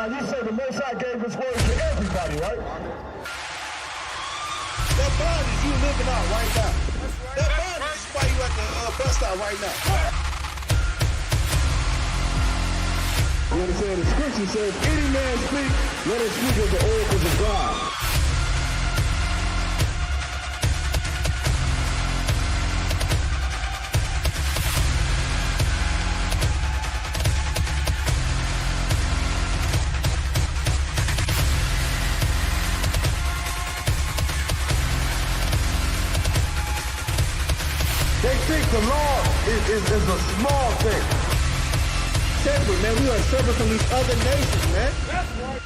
Now you say the Most High gave His word to everybody, right? That bondage you living out right now. That bondage is why you at the bus stop right now. You understand? The scripture says, any man speak, let him speak of the oracles of God. They think the law is a small thing. Separate, man. We are separate from these other nations, man. That's right.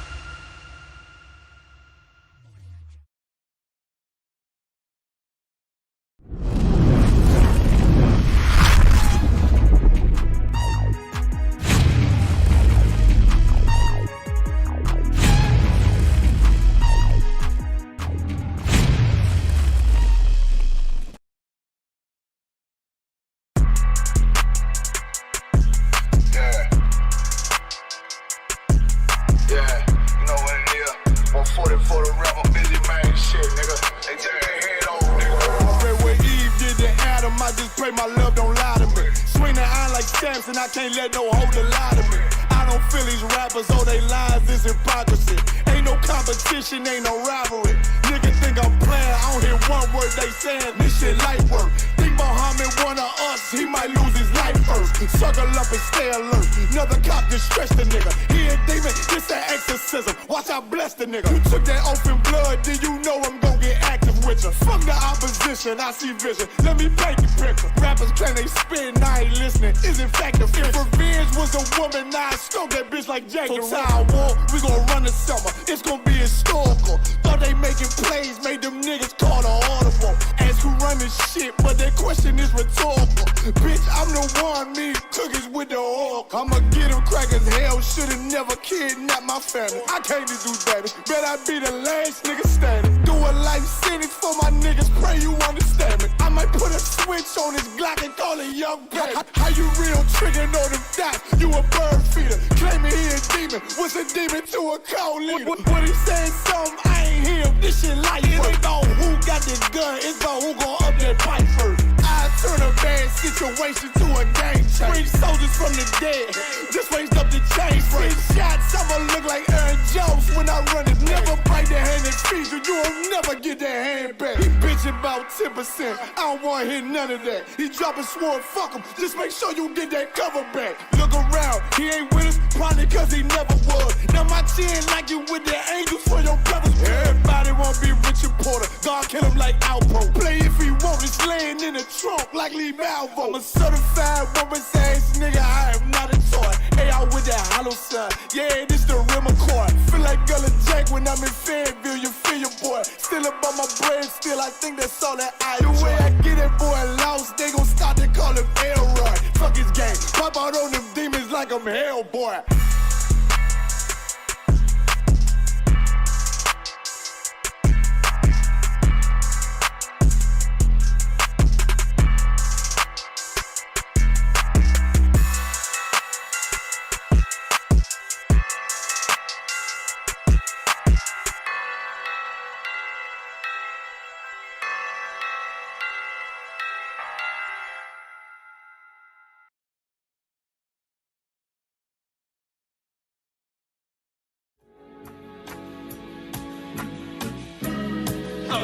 I can't let no holder lie to me. I don't feel these rappers, all they lies is hypocrisy. Ain't no competition, ain't no rivalry. Niggas think I'm playing, I don't hear one word they saying. This shit light work. Think Muhammad one of us, he might lose his life first. Suckle up and stay alert. Another cop distress the nigga. He a demon, this an exorcism. Watch I bless the nigga. You took that oath in blood, then you know I'm gon' get active with you. Fuck the opposition, I see vision. Let me paint the picture. Rappers claim they spit and I ain't listening. Is in fact the If revenge was a woman, now I stroke that bitch like Jack the Ripper. War, we gon' run the summer. It's gon' be historical. Thought they making plays, made them niggas call the audible. Ask who run this shit, but that question is rhetorical. Bitch, I'm the one, me cookies with the oil. I'ma get them crackers, hell, should've never kidnapped my family. I can't do that. Bet I be the last nigga standing. Do a life sentence for my niggas, pray you understand me. I might put a switch on this Glock and call it Young Baby. How you real trigger know them dots? You a bird feeder, claiming he a demon. What's a demon to a cold leader? What he saying something, I ain't hear him. This shit light. It ain't about who got this gun, it's about who gon' up that pipe first. I turn a bad situation to a game changer. Bring soldiers from the dead, just raised up the chain. Free shots, I'ma look like Aaron Jones when I run it. Never bite the hand that feeds you, you'll never get that hand back. He bitchin' about 10%, I don't wanna hear none of that. He dropping sword, fuck him, just make sure you get that cover back. Look around, he ain't with us, probably cause he never was. Now my chin like you with the angels for your brothers. Everybody wanna be Richard Porter, God kill him like Alpo. Play if he want, it's laying in the trunk like Lee Malvo. I'm a certified woman's ass nigga, I am not a toy. Hey, I with that hollow son, yeah, this the rim accord. Feel like Gullah Jack when I'm in Fayetteville, you feel your boy. Still about my bread, still I think that's all that I enjoy. The way I get that boy lost, they gon' start to call him Elroy. Fuck his game, pop out on them demons like I'm Hellboy.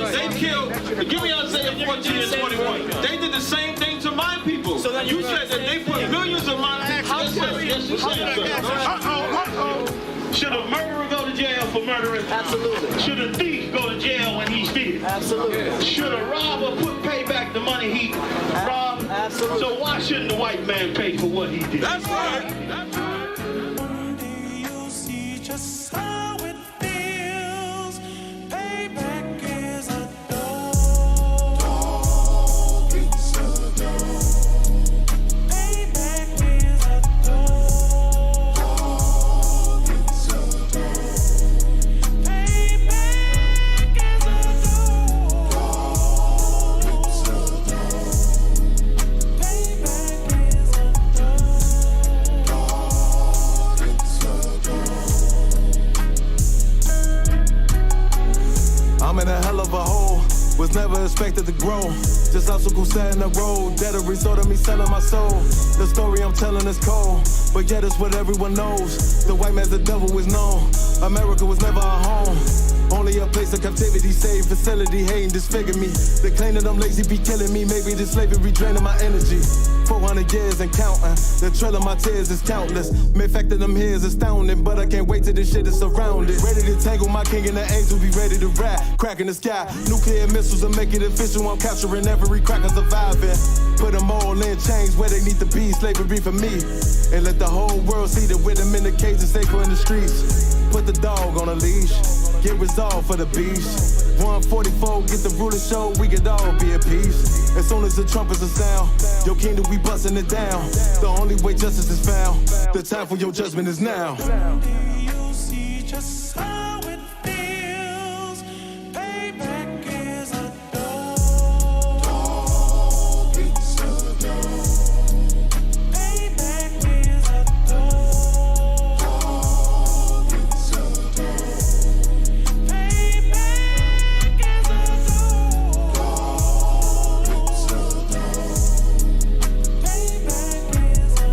They killed, give me Isaiah 14 and 21. They did the same thing to my people. So you said that they put millions of my actions. Yes, you said Should a murderer go to jail for murdering? Absolutely. Should a thief go to jail when he steals? Absolutely. Should a robber pay back the money he robbed? Absolutely. So why shouldn't the white man pay for what he did? That's right. That's right. One day you'll see just how it feels. Payback is a dog. It's a dog. Payback is a dog. It's a dog. Payback is a dog. It's a dog. Payback is a dog. never expected to grow. Just obstacle set in the road, that a result of me selling my soul. The story I'm telling is cold, but yet it's what everyone knows. The white man's the devil is known. America was never our home. Only a place of captivity, safe facility, hating, disfigure me. They claim that I'm lazy, be killing me. Maybe this slavery draining my energy. 400 years and counting. The trail of my tears is countless. Main fact that I'm here is astounding, but I can't wait till this shit is surrounded. Ready to tangle my king and the angel, be ready to rap. Crack in the sky, nuclear missiles and make it official. I'm capturing every cracker surviving. Put them all in chains where they need to be. Slavery for me. And let the whole world see that with them in the cage and safer in the streets. Put the dog on a leash. Get resolved for the beast. 144, get the ruler show, we could all be at peace. As soon as the trumpets are sound, your kingdom, we busting it down. The only way justice is found, the time for your judgment is now. You'll see just how it feels. Payback is a dog. It's a dog. Payback is a dog. It's a dog. Payback is a dog. It's a dog. Payback is a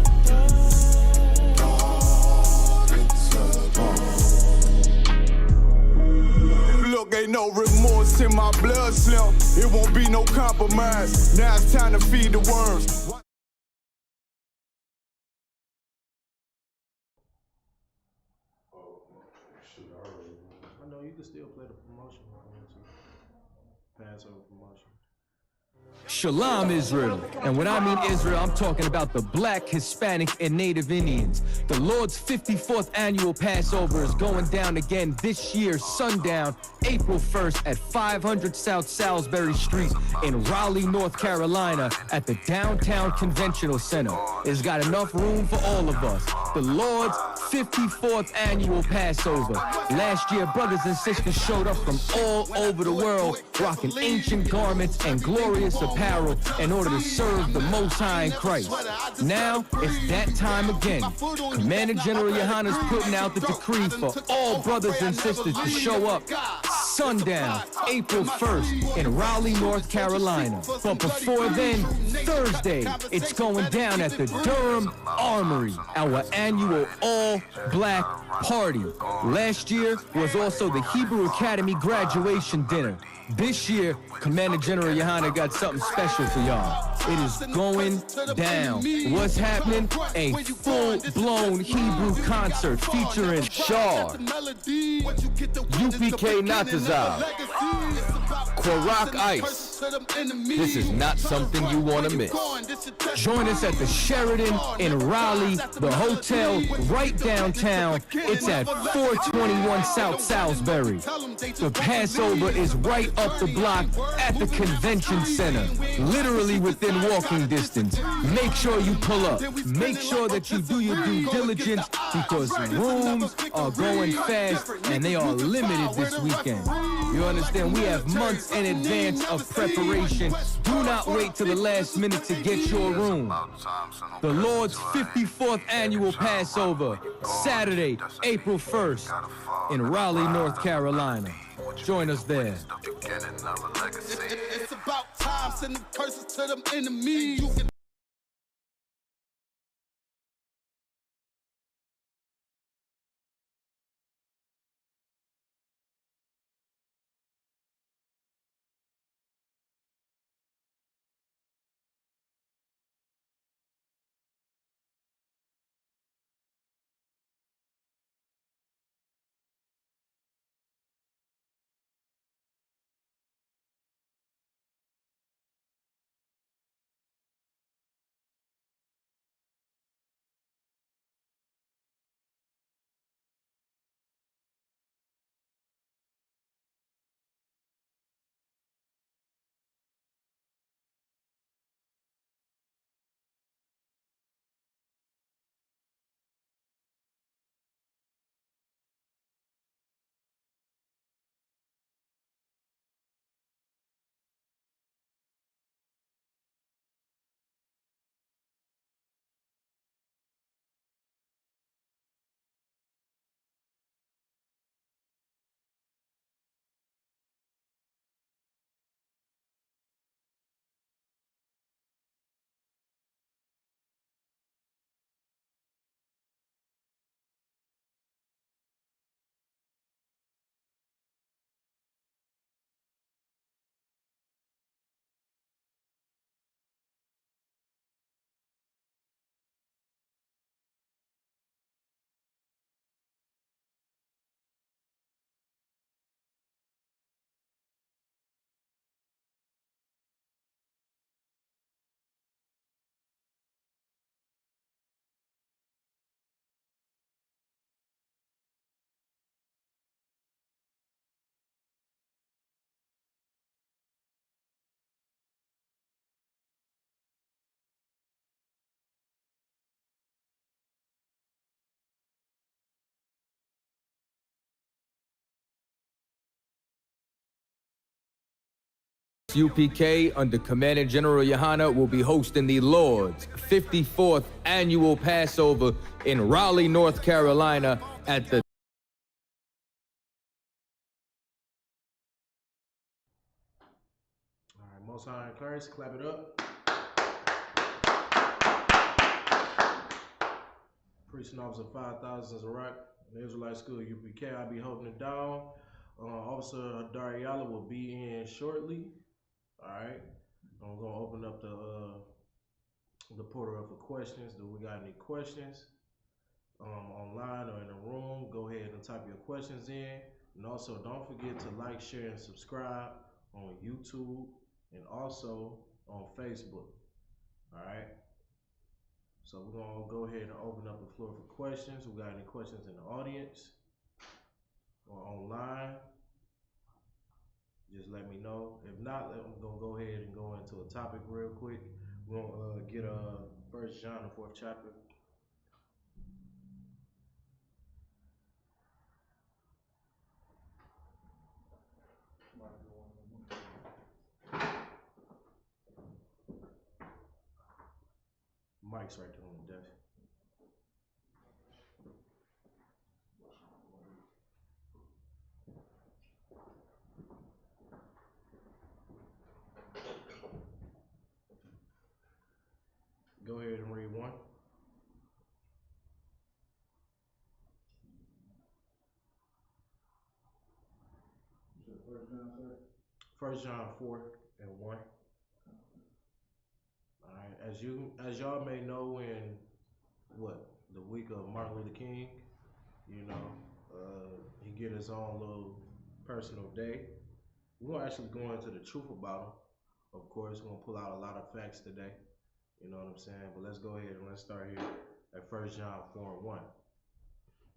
Look, ain't no remorse in my blood slim. It won't be no compromise. Now it's time to feed the worms. I know you can still play the promotion. Passover promotion. Shalom Israel, and when I mean Israel, I'm talking about the Black, Hispanic, and Native Indians. The Lord's 54th annual Passover is going down again this year, sundown, April 1st at 500 South Salisbury Street in Raleigh, North Carolina at the Downtown Conventional Center. It's got enough room for all of us. The Lord's 54th annual Passover. Last year, brothers and sisters showed up from all over the world, rocking ancient garments and glorious apparel in order to serve the Most High in Christ. Now, it's that time again. Commander General Yohana's putting out the decree for all brothers and sisters to show up sundown, April 1st in Raleigh, North Carolina. But before then, Thursday, it's going down at the Durham Armory, our annual all-black party. Last year was also the Hebrew Academy graduation dinner. This year, Commander General Yohana got something special for y'all. It is going down. What's happening? A full-blown Hebrew concert featuring Shar, UPK Natazal, Kwarak Ice. This is not something you want to miss. Join us at the Sheridan in Raleigh, the hotel right downtown. It's at 421 South Salisbury. The Passover is right up the block at the convention center, literally within walking distance. Make sure you pull up. Make sure that you do your due diligence because rooms are going fast and they are limited this weekend. You understand? We have months in advance of preparation. Do not wait till the last minute to get your room. The Lord's 54th annual Passover, Saturday, April 1st in Raleigh, North Carolina. Join us there. It's about time, sending curses to them enemies. UPK under Commander General Yohana will be hosting the Lord's 54th annual Passover in Raleigh, North Carolina at the All right, Most High in Christ, clap it up. Preaching Officer 5000 Iraq, the Israelite School UPK. I'll be holding it down. Officer Dariala will be in shortly. All right, I'm gonna open up the portal up for questions. Do we got any questions online or in the room? Go ahead and type your questions in, and also don't forget to like, share, and subscribe on YouTube and also on Facebook. All right. So we're gonna go ahead and open up the floor for questions. We got any questions in the audience or online? Just let me know. If not, I'm gonna go ahead and go into a topic real quick. We're gonna get 1 John, the 4th chapter. Mike's right there on the desk. Go ahead and read one. First John 4 and 1. All right, as y'all may know, in the week of Martin Luther King, he get his own little personal day. We're gonna actually go into the truth about him. Of course, we're gonna pull out a lot of facts today. You know what I'm saying? But let's go ahead and let's start here at 1 John 4 and 1.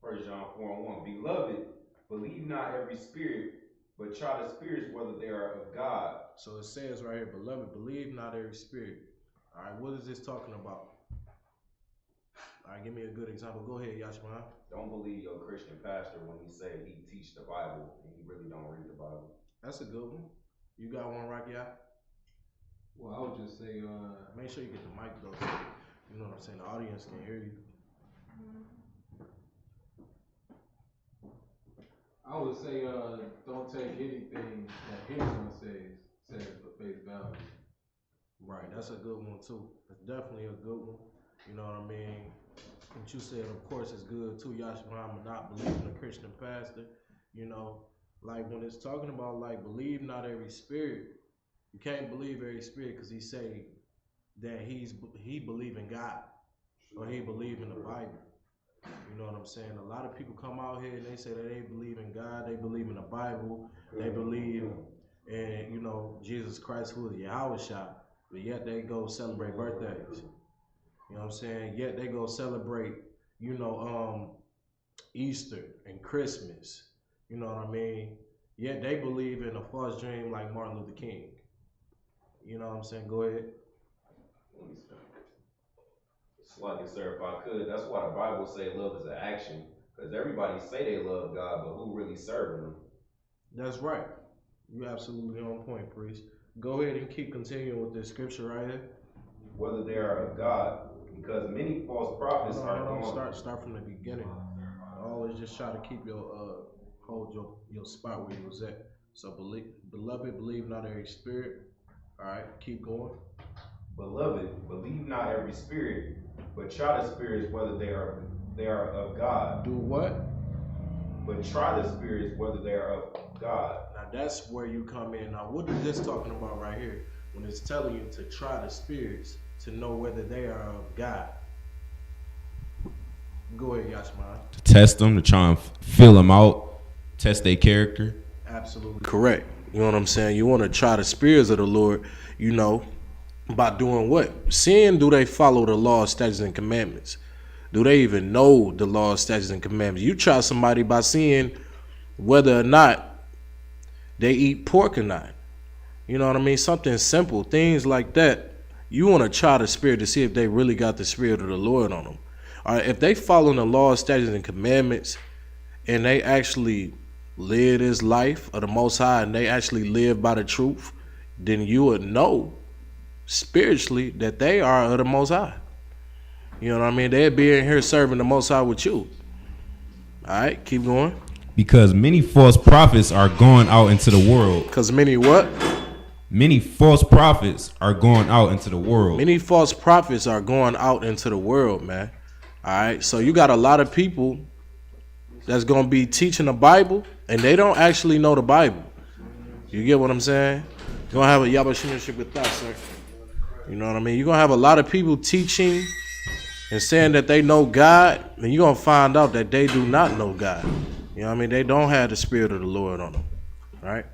1 John 4 and 1. Beloved, believe not every spirit, but try the spirits whether they are of God. So it says right here, beloved, believe not every spirit. All right, what is this talking about? All right, give me a good example. Go ahead, Yashman. Don't believe your Christian pastor when he say he teach the Bible and he really don't read the Bible. That's a good one. You got one, Rocky? Well, I would just say, make sure you get the mic though, so you know what I'm saying. The audience can hear you. I would say, don't take anything that anyone says for face value. Right, that's a good one too. It's definitely a good one. You know what I mean? What you said, of course, is good too. Yashman, not believing a Christian pastor. You know, like when it's talking about like believe not every spirit. You can't believe every spirit because he say that he believe in God or he believe in the Bible. You know what I'm saying? A lot of people come out here and they say that they believe in God, they believe in the Bible, they believe in, Jesus Christ, who is Yahweh Shah, but yet they go celebrate birthdays. You know what I'm saying? Yet they go celebrate, Easter and Christmas. You know what I mean? Yet they believe in a false dream like Martin Luther King. You know what I'm saying? Go ahead. Slightly, sir, if I could. That's why the Bible say love is an action. Because everybody say they love God, but who really serving them? That's right. You're absolutely on point, priest. Go ahead and keep continuing with this scripture right here. Whether they are of God, because many false prophets are going. Start from the beginning. Always just try to keep hold your spot where you was at. So beloved, believe not every spirit. All right, keep going. Beloved, believe not every spirit, but try the spirits whether they are of God. Do what? But try the spirits whether they are of God. Now that's where you come in. Now what is this talking about right here? When it's telling you to try the spirits to know whether they are of God. Go ahead, Yashman. To test them, to try and feel them out, test their character. Absolutely correct. You know what I'm saying? You want to try the spirits of the Lord, by doing what? Seeing, do they follow the law, statutes, and commandments? Do they even know the law, statutes, and commandments? You try somebody by seeing whether or not they eat pork or not. You know what I mean? Something simple, things like that. You want to try the spirit to see if they really got the spirit of the Lord on them. All right, if they follow the law, statutes, and commandments, and they actually live this life of the Most High, and they actually live by the truth, then you would know spiritually that they are of the Most High. You know what I mean? They'd be in here serving the Most High with you. All right, keep going. Because many false prophets are going out into the world. Because many what? Many false prophets are going out into the world. Many false prophets are going out into the world, man. All right, so you got a lot of people that's going to be teaching the Bible, and they don't actually know the Bible. You get what I'm saying? You're going to have a Yabashimaship with that, sir. You know what I mean? You're going to have a lot of people teaching and saying that they know God, and you're going to find out that they do not know God. You know what I mean? They don't have the Spirit of the Lord on them. All right?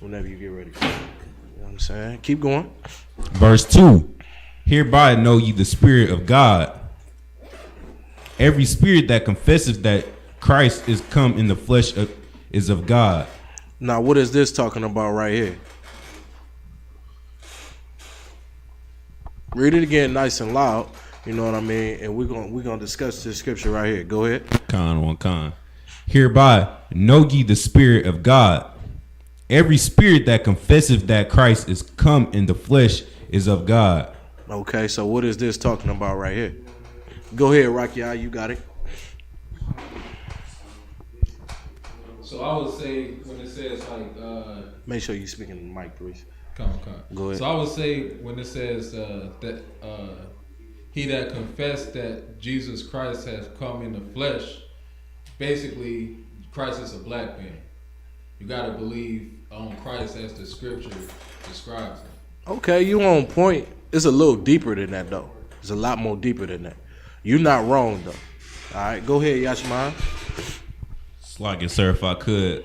Whenever you get ready. You know what I'm saying? Keep going. Verse 2. Hereby know ye the Spirit of God. Every spirit that confesses that Christ is come in the flesh is of God. Now, what is this talking about right here? Read it again nice and loud. You know what I mean? And we're gonna discuss this scripture right here. Go ahead. Con. Hereby know ye the Spirit of God. Every spirit that confesseth that Christ is come in the flesh is of God. Okay, so what is this talking about right here? Go ahead, Rocky. You got it. So I would say when it says like make sure you speak in the mic, please. Come. Go ahead. So I would say when it says that he that confessed that Jesus Christ has come in the flesh, basically Christ is a black man. You gotta believe on Christ as the scripture describes him. Okay, you on point. It's a little deeper than that though. It's a lot more deeper than that. You're not wrong though. All right, go ahead, Yashman. Slug it, sir, if I could.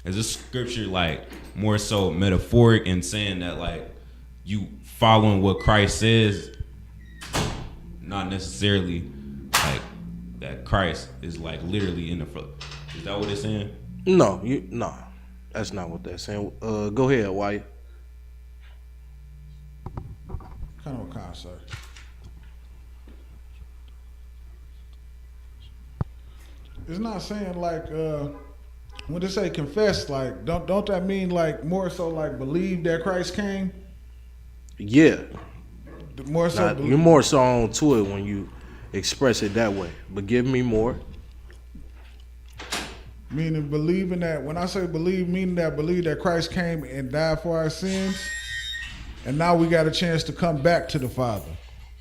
Is this scripture like more so metaphoric in saying that like you following what Christ says, not necessarily like that Christ is like literally in the front? Is that what it's saying? No, that's not what that's saying. Go ahead, Wyatt. Kind of a concept. It's not saying like when they say confess, like don't that mean like more so like believe that Christ came? Yeah. More so. You're more so on to it when you express it that way. But give me more. Meaning believing that, when I say believe, meaning that believe that Christ came and died for our sins, and now we got a chance to come back to the Father.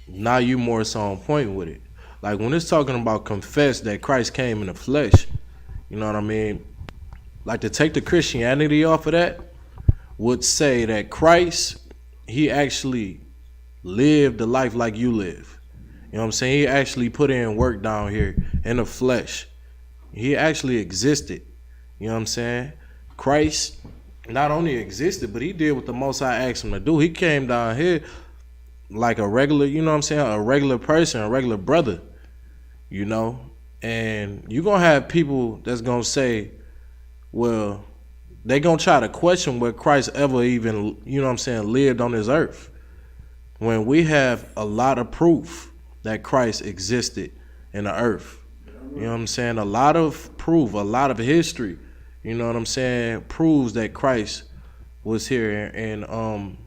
Now you more so on point with it. Like when it's talking about confess that Christ came in the flesh, you know what I mean? Like to take the Christianity off of that would say that Christ, he actually lived the life like you live. You know what I'm saying? He actually put in work down here in the flesh. He actually existed. You know what I'm saying? Christ not only existed, but he did what the Most High asked him to do. He came down here like a regular, you know what I'm saying, a regular person, a regular brother, you know? And you're going to have people that's going to say, well, they going to try to question whether Christ ever even, you know what I'm saying, lived on this earth. When we have a lot of proof that Christ existed in the earth. You know what I'm saying? A lot of proof, a lot of history, you know what I'm saying, proves that Christ was here and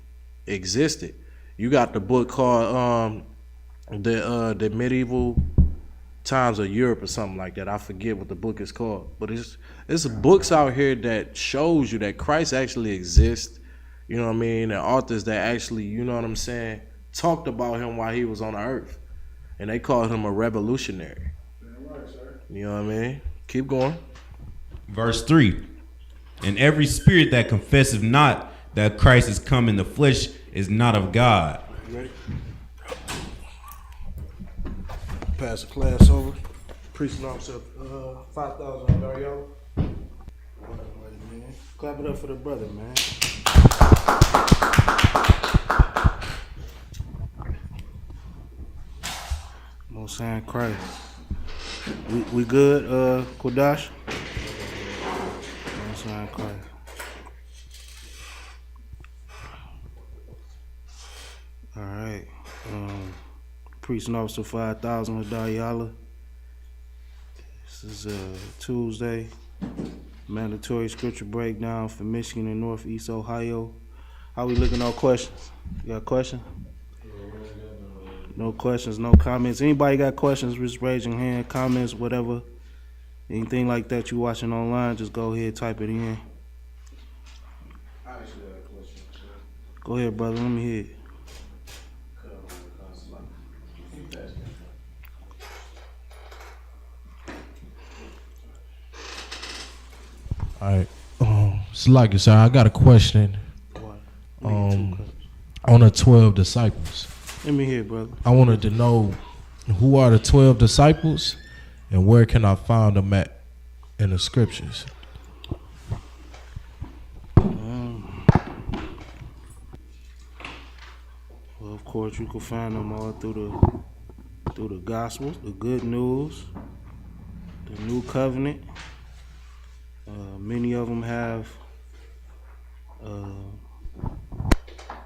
existed. You got the book called the Medieval Times of Europe or something like that. I forget what the book is called. But it's books out here that shows you that Christ actually exists. You know what I mean? And authors that actually, you know what I'm saying, talked about him while he was on the earth. And they called him a revolutionary. You know what I mean? Keep going. Verse 3. And every spirit that confesseth not that Christ is come in the flesh is not of God. You ready? Pass the class over. Preaching officer, 5,000 Dario. Clap it up for the brother, man. Most High Christ. We good, Kodash? Most High Christ. All right. Preaching officer 5,000 Dayala. This is Tuesday. Mandatory scripture breakdown for Michigan and Northeast Ohio. How we looking on questions? You got questions? No questions, no comments. Anybody got questions, just raise your hand, comments, whatever. Anything like that you watching online, just go ahead, type it in. I actually have a question. Go ahead, brother, let me hear it. All right. Salaki, sir, I got a question. On the 12 disciples. Let me hear it, brother. I wanted to know who are the 12 disciples and where can I find them at in the scriptures? Well, of course, you can find them all through the Gospels, the Good News, the New Covenant. Many of them have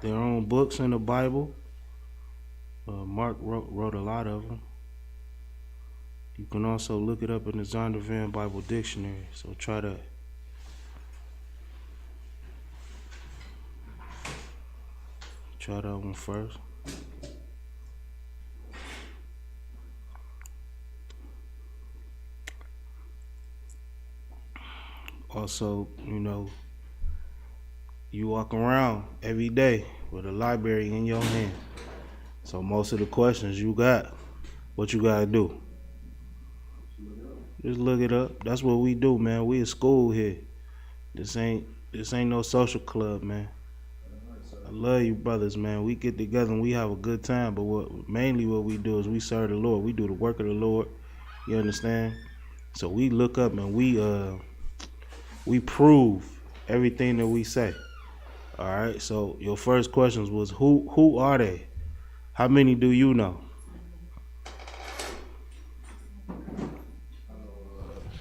their own books in the Bible. Mark wrote a lot of them. You can also look it up in the Zondervan Bible Dictionary. So try that one first. Also, you walk around every day with a library in your hand. So most of the questions you got, what you gotta do? Just look it up. That's what we do, man. We at school here. This ain't no social club, man. I love you brothers, man. We get together and we have a good time, but mainly what we do is we serve the Lord. We do the work of the Lord. You understand? So we look up and we prove everything that we say. All right. So your first questions was who are they? How many do you know?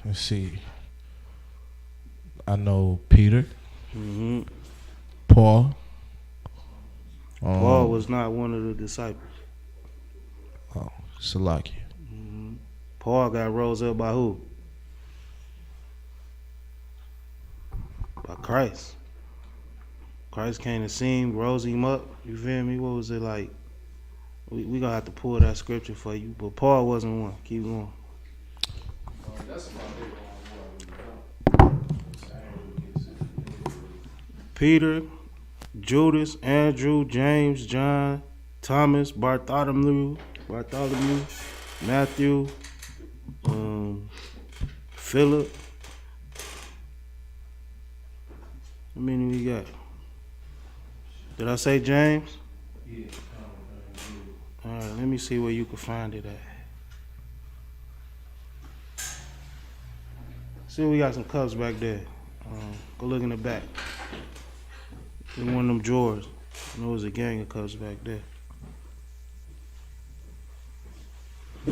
Let's see. I know Peter. Mm-hmm. Paul. Paul was not one of the disciples. Oh, Salaki. Mm-hmm. Paul got rose up by who? By Christ. Christ came to see him, rose him up. You feel me? What was it like? We gonna have to pull that scripture for you, but Paul wasn't one. Keep going. Peter, Judas, Andrew, James, John, Thomas, Bartholomew, Matthew, Philip. How many we got? Did I say James? Yeah. All right, let me see where you can find it at. See, we got some cups back there. Go look in the back. In one of them drawers. I know there's a gang of cups back there. I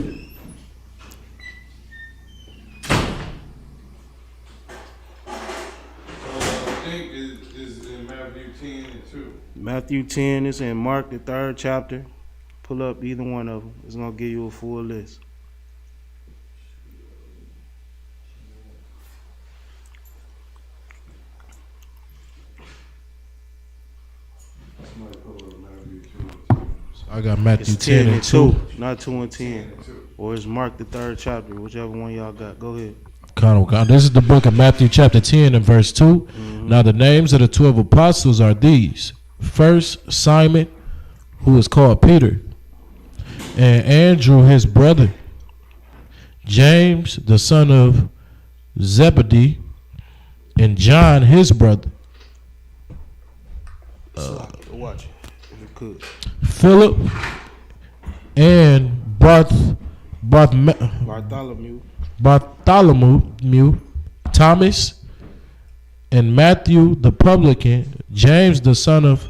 think is in Matthew 10 and 2. Matthew 10 is in Mark, the 3rd chapter. Pull up either one of them. It's going to give you a full list. I got Matthew It's 10 and 2. Not 2 and 10. Or it's Mark, the 3rd chapter. Whichever one y'all got. Go ahead. This is the book of Matthew chapter 10 and verse 2. Mm-hmm. Now the names of the 12 apostles are these. First, Simon, who is called Peter, and Andrew his brother, James the son of Zebedee, and John his brother. Watch it, if you could. Philip and Bartholomew, Thomas, and Matthew the publican, James the son of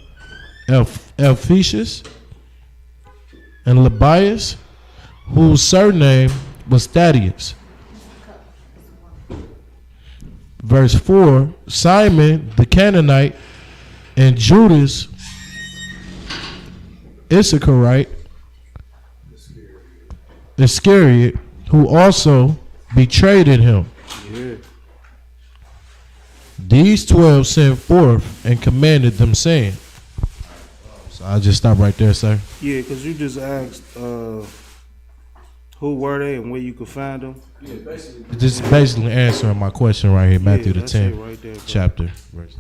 Alphaeus, and Lebbaeus, whose surname was Thaddeus. Verse 4, Simon the Canaanite, and Judas Iscariot, who also betrayed him. Yeah. These 12 sent forth and commanded them, saying, So I'll just stop right there, sir. Yeah, because you just asked who were they and where you could find them. Yeah, basically. Just basically answering my question right here, Matthew the that's 10th it right there, bro. chapter. Verse.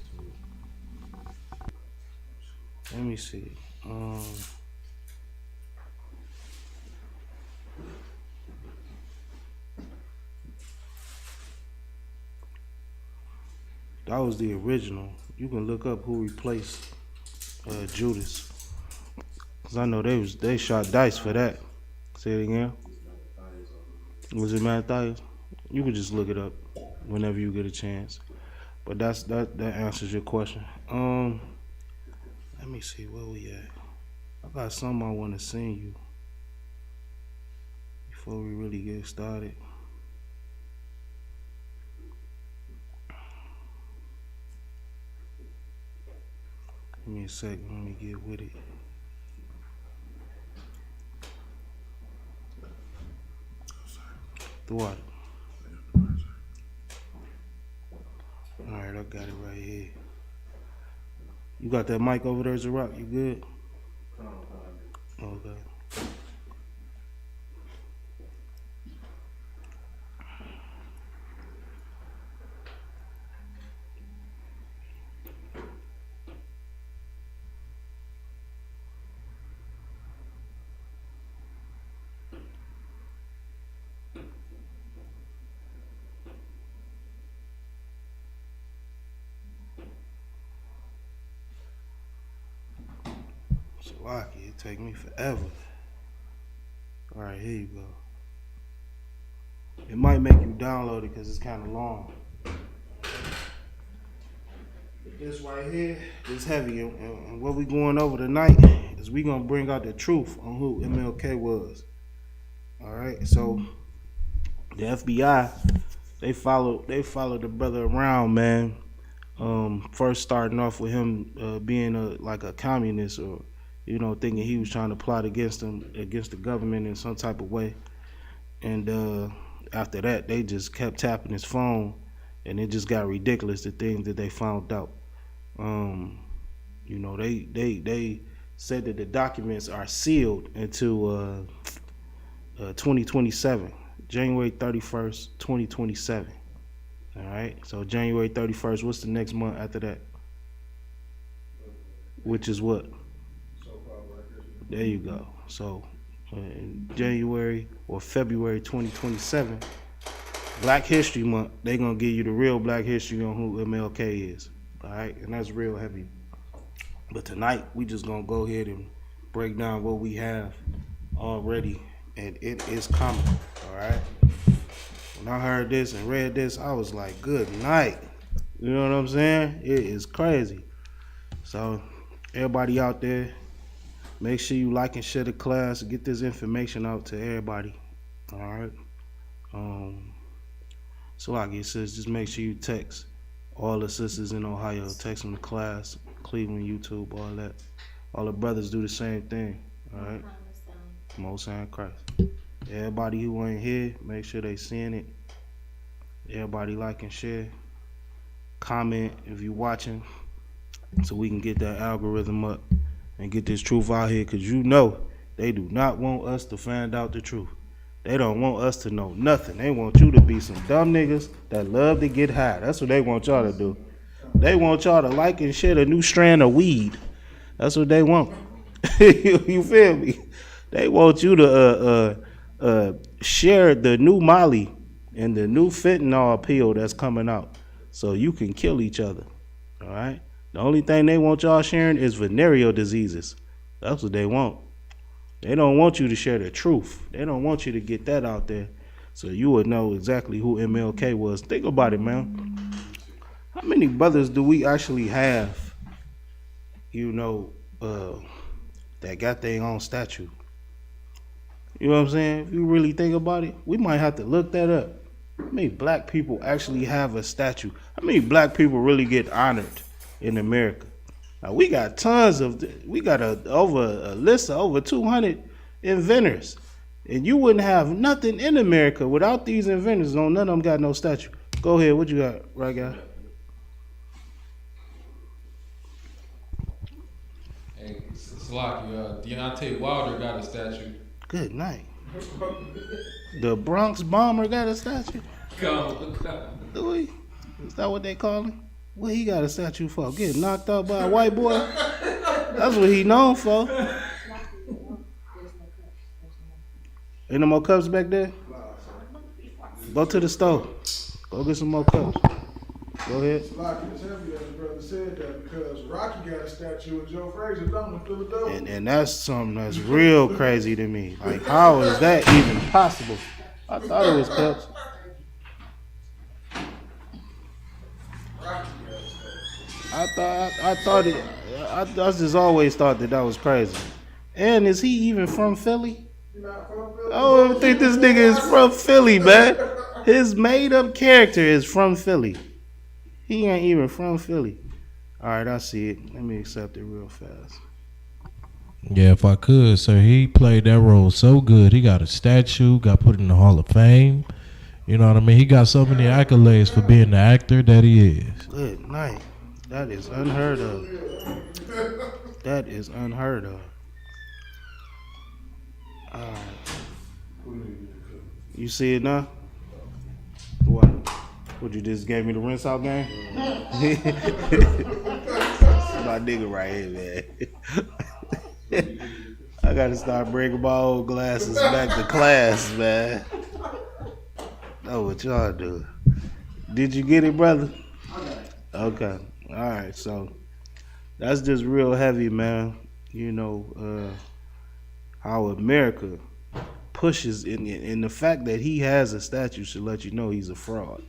Let me see. That was the original. You can look up who replaced Judas, cause I know they shot dice for that. Say it again. Was it Matthias? You can just look it up whenever you get a chance. But that answers your question. Let me see where we at. I got something I want to send you before we really get started. Give me a second, let me get with it. Thwart. Alright, I got it right here. You got that mic over there, Zarok? You good? Okay. Salaki, it take me forever. All right, here you go. It might make you download it because it's kind of long. But this right here is heavy, and what we going over tonight is we gonna bring out the truth on who MLK was. All right, so the FBI they followed the brother around, man. First starting off with him being like a communist, or thinking he was trying to plot against the government in some type of way. And after that, they just kept tapping his phone, and it just got ridiculous, the things that they found out. They said that the documents are sealed into 2027, January 31st, 2027. All right, so January 31st, what's the next month after that? Which is what? There you go. So in January or February 2027, Black History Month, they're going to give you the real Black history on who MLK is. All right, and that's real heavy. But tonight, we just going to go ahead and break down what we have already, and it is coming. All right. When I heard this and read this, I was like, good night. You know what I'm saying? It is crazy. So everybody out there, make sure you like and share the class. Get this information out to everybody. All right. So like it says, just make sure you text all the sisters in Ohio. Text them to class, Cleveland, YouTube, all that. All the brothers do the same thing. All right. Most High in Christ. Everybody who ain't here, make sure they seeing it. Everybody like and share. Comment if you watching, so we can get that algorithm up and get this truth out here, because they do not want us to find out the truth. They don't want us to know nothing. They want you to be some dumb niggas that love to get high. That's what they want y'all to do. They want y'all to like and share the new strand of weed. That's what they want. You feel me? They want you to share the new Molly and the new fentanyl pill that's coming out, so you can kill each other. All right. The only thing they want y'all sharing is venereal diseases. That's what they want. They don't want you to share the truth. They don't want you to get that out there, so you would know exactly who MLK was. Think about it, man. How many brothers do we actually have, that got their own statue? You know what I'm saying? If you really think about it, we might have to look that up. How many black people actually have a statue? How many black people really get honored in America? Now, we got tons of, we got a list of over 200 inventors. And you wouldn't have nothing in America without these inventors. None of them got no statue. Go ahead, what you got, right guy? Hey, Slocky, Deontay Wilder got a statue. Good night. The Bronx Bomber got a statue. Do he? Is that what they call him? What he got a statue for? Getting knocked out by a white boy? That's what he known for. Ain't no more cups back there? Go to the store. Go get some more cups. Go ahead. Rocky, it's heavy that his brother said that because Rocky got a statue of Joe Frazier down in Philadelphia. And that's something that's real crazy to me. Like, how is that even possible? I thought it was cups. I just always thought that was crazy. And is he even from Philly? I don't think this nigga is from Philly, man. His made up character is from Philly. He ain't even from Philly. All right, I see it. Let me accept it real fast. Yeah, if I could, sir. He played that role so good. He got a statue, got put in the Hall of Fame. You know what I mean? He got so many accolades for being the actor that he is. Good night. That is unheard of. That is unheard of. All right. You see it now? What? What, you just gave me the rinse out game? My nigga right here, man. I gotta start bringing my old glasses back to class, man. Know what y'all do. Did you get it, brother? Okay. All right. So that's just real heavy, man. You know, how America pushes in the fact that he has a statue should let you know he's a fraud.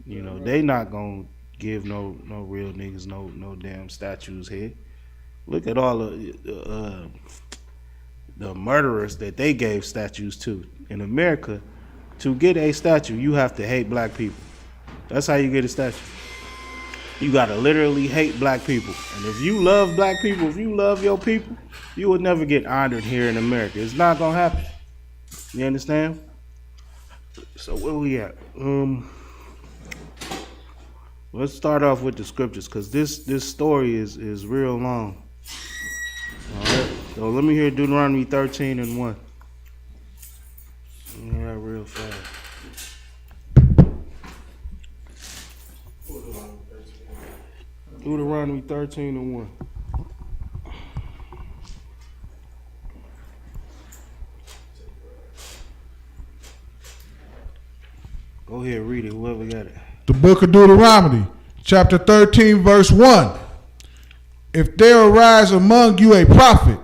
You know, they not gonna give no real niggas no damn statues here. Look at all the murderers that they gave statues to. In America, to get a statue, you have to hate black people. That's how you get a statue. You gotta literally hate black people. And if you love black people, if you love your people, you will never get honored here in America. It's not gonna happen. You understand? So where we at? Let's start off with the scriptures, because this story is real long. All right. So let me hear Deuteronomy 13:1. Let me hear that real fast. Deuteronomy 13:1. Go ahead, read it, whoever got it. The book of Deuteronomy, chapter 13, verse 1. If there arise among you a prophet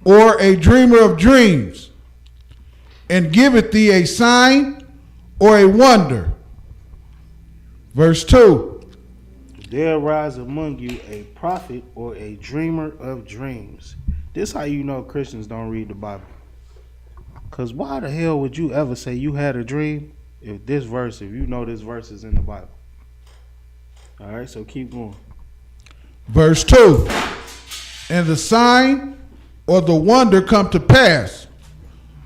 or a dreamer of dreams, and giveth thee a sign or a wonder. Verse 2. If there arise among you a prophet or a dreamer of dreams. This how you know Christians don't read the Bible. Because why the hell would you ever say you had a dream if you know this verse is in the Bible? All right, so keep going. Verse 2. And the sign or the wonder come to pass,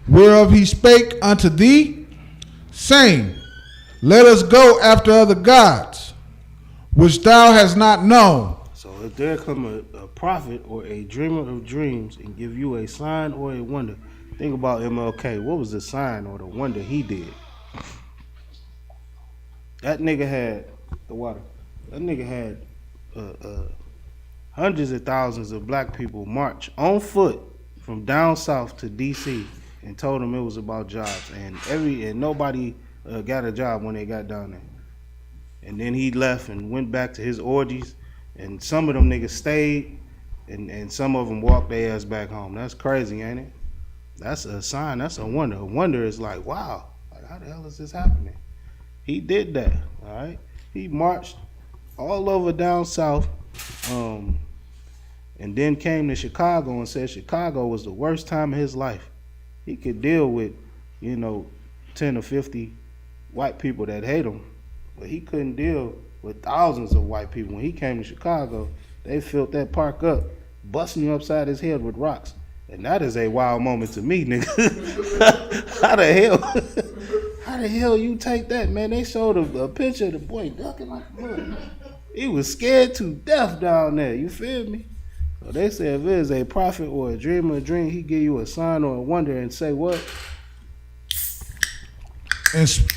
whereof he spake unto thee, saying, let us go after other gods, which thou hast not known. So if there come a prophet or a dreamer of dreams and give you a sign or a wonder, think about MLK. What was the sign or the wonder he did? That nigga had the water. That nigga had hundreds of thousands of black people march on foot from down south to DC and told them it was about jobs, and nobody got a job when they got down there. And then he left and went back to his orgies, and some of them niggas stayed, and some of them walked their ass back home. That's crazy, ain't it? That's a sign. That's a wonder. A wonder is like, wow, like, how the hell is this happening? He did that, all right? He marched all over down south, and then came to Chicago and said Chicago was the worst time of his life. He could deal with, 10 or 50 white people that hate him, but he couldn't deal with thousands of white people. When he came to Chicago, they filled that park up, busting you upside his head with rocks. And that is a wild moment to me, nigga. How the hell you take that, man? They showed a picture of the boy ducking like a bullet. He was scared to death down there, you feel me? So they say if it is a prophet or a dreamer, a dream, he give you a sign or a wonder and say what? And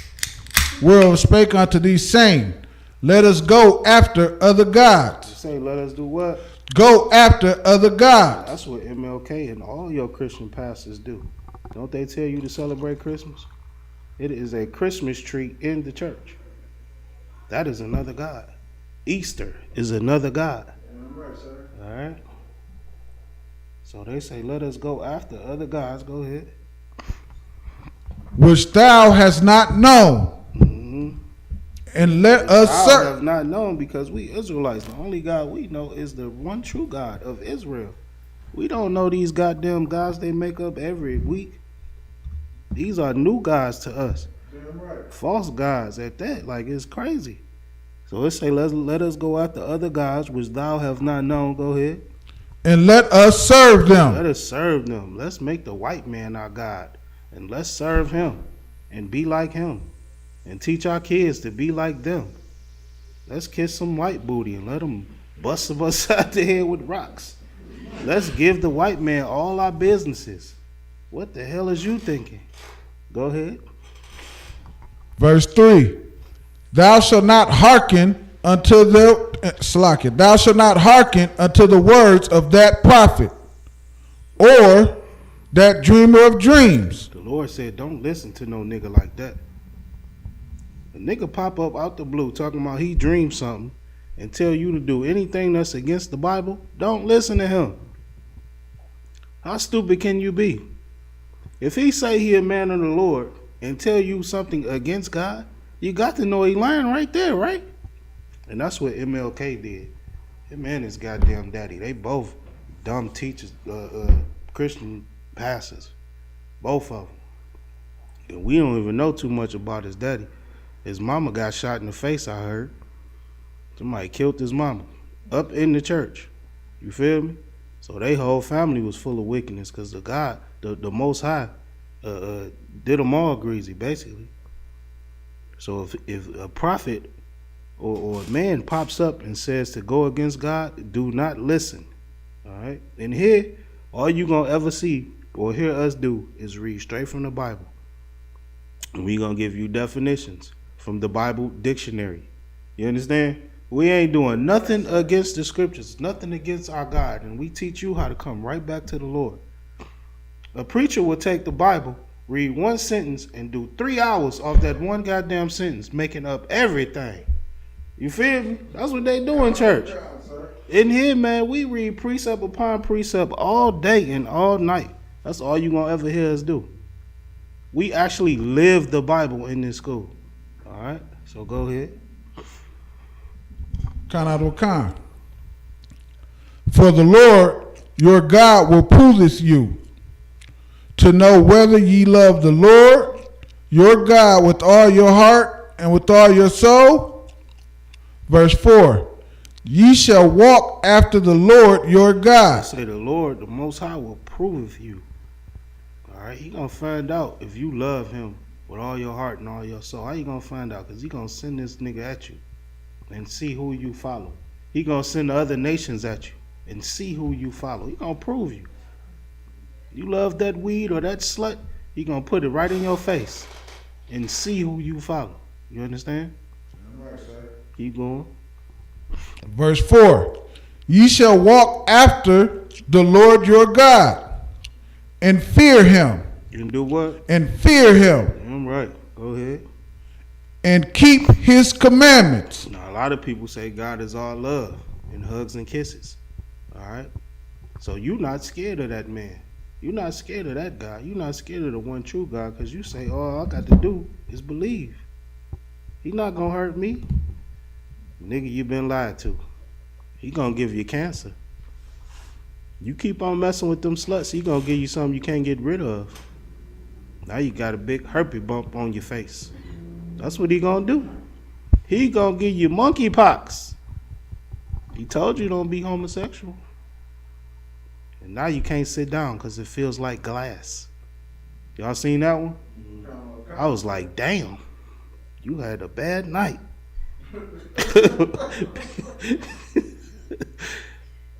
will spake unto these saying, let us go after other gods. Say, let us do what? Go after other gods. That's what MLK and all your Christian pastors do. Don't they tell you to celebrate Christmas? It is a Christmas tree in the church. That is another God. Easter is another God. All right. So they say, let us go after other gods. Go ahead. Which thou hast not known. And let us serve. Have not known, because we Israelites, the only God we know is the one true God of Israel. We don't know these goddamn gods they make up every week. These are new gods to us. Damn right. False gods at that. Like, it's crazy. So it say, let us go after other gods which thou have not known. Go ahead. And let us serve them. Let us serve them. Let's make the white man our God. And let's serve him and be like him. And teach our kids to be like them. Let's kiss some white booty and let them bust us upside the head with rocks. Let's give the white man all our businesses. What the hell is you thinking? Go ahead. Verse 3. Thou shalt not hearken unto the thou shalt not hearken unto the words of that prophet or that dreamer of dreams. The Lord said, don't listen to no nigga like that. A nigga pop up out the blue talking about he dreamed something and tell you to do anything that's against the Bible. Don't listen to him. How stupid can you be? If he say he a man of the Lord and tell you something against God, you got to know he lying right there, right? And that's what MLK did. Him and his goddamn daddy, they both dumb teachers, Christian pastors, both of them. And we don't even know too much about his daddy. His mama got shot in the face, I heard. Somebody killed his mama up in the church. You feel me? So they whole family was full of wickedness because the God, the Most High, did them all greasy, basically. So if a prophet or a man pops up and says to go against God, do not listen. All right? And here, all you gonna ever see or hear us do is read straight from the Bible. And we gonna give you definitions from the Bible dictionary. You understand? We ain't doing nothing against the scriptures, nothing against our God, and we teach you how to come right back to the Lord. A preacher will take the Bible, read one sentence, and do 3 hours off that one goddamn sentence, making up everything. You feel me? That's what they do in church. In here, man, we read precept upon precept all day and all night. That's all you gonna ever hear us do. We actually live the Bible in this school. All right, so go ahead. Khan. For the Lord your God will prove you to know whether ye love the Lord your God with all your heart and with all your soul. Verse 4. Ye shall walk after the Lord your God. Say the Lord, the Most High, will prove you. All right, he gonna find out if you love him with all your heart and all your soul. How you gonna find out? Because he gonna send this nigga at you and see who you follow. He gonna send the other nations at you and see who you follow. He gonna prove you. You love that weed or that slut, he gonna put it right in your face and see who you follow. You understand? Keep going. Verse 4. Ye shall walk after the Lord your God and fear him. You can do what? And fear him. I'm right. Go ahead. And keep his commandments. Now, a lot of people say God is all love and hugs and kisses. All right? So you're not scared of that man. You're not scared of that God. You're not scared of the one true God because you say, all I got to do is believe. He not going to hurt me. Nigga, you been lied to. He going to give you cancer. You keep on messing with them sluts, he going to give you something you can't get rid of. Now you got a big herpes bump on your face. That's what he going to do. He going to give you monkeypox. He told you don't be homosexual. And now you can't sit down because it feels like glass. Y'all seen that one? I was like, damn, you had a bad night.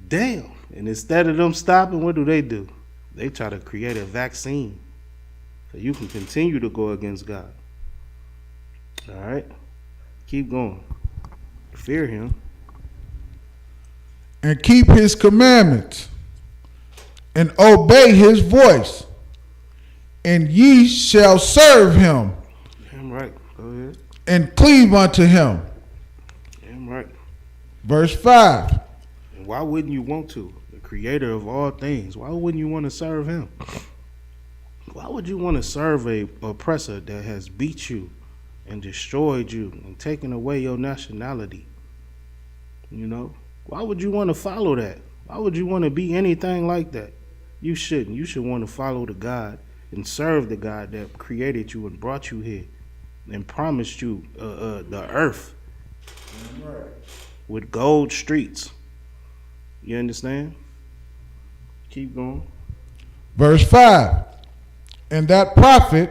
Damn. And instead of them stopping, what do? They try to create a vaccine so you can continue to go against God. All right? Keep going. Fear him. And keep his commandments and obey his voice, and ye shall serve him. Damn right. Go ahead. And cleave unto him. Damn right. Verse 5. And why wouldn't you want to? The creator of all things. Why wouldn't you want to serve him? Why would you want to serve a oppressor that has beat you and destroyed you and taken away your nationality? You know? Why would you want to follow that? Why would you want to be anything like that? You shouldn't. You should want to follow the God and serve the God that created you and brought you here and promised you the earth with gold streets. You understand? Keep going. Verse 5. And that prophet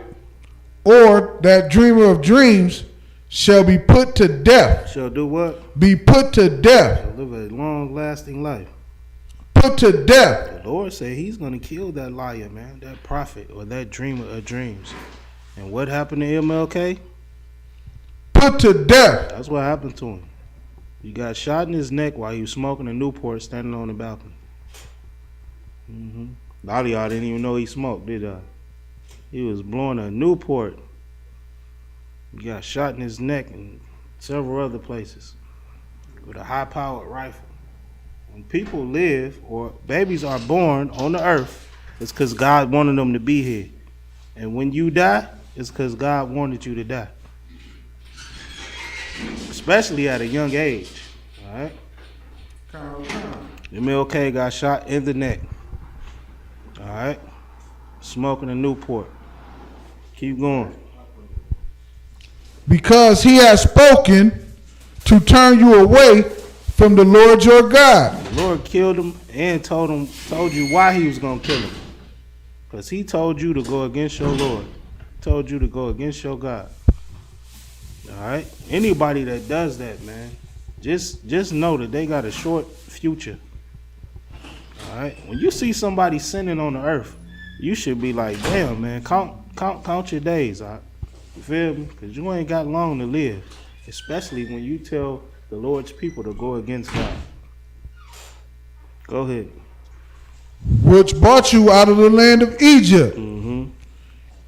or that dreamer of dreams shall be put to death. Shall do what? Be put to death. Shall live a long-lasting life. Put to death. The Lord said he's going to kill that liar, man, that prophet or that dreamer of dreams. And what happened to MLK? Put to death. That's what happened to him. He got shot in his neck while he was smoking a Newport standing on the balcony. A lot of y'all didn't even know he smoked, did y'all? He was blowing a Newport. He got shot in his neck and several other places with a high-powered rifle. When people live or babies are born on the earth, it's because God wanted them to be here. And when you die, it's because God wanted you to die. Especially at a young age. All right? MLK got shot in the neck. All right? Smoking a Newport. Keep going. Because he has spoken to turn you away from the Lord your God. The Lord killed him and told you why he was going to kill him. Because he told you to go against your Lord. Told you to go against your God. All right? Anybody that does that, man, just know that they got a short future. All right? When you see somebody sinning on the earth, you should be like, damn, man, count your days. All right? You feel me? Because you ain't got long to live. Especially when you tell the Lord's people to go against God. Go ahead. Which brought you out of the land of Egypt and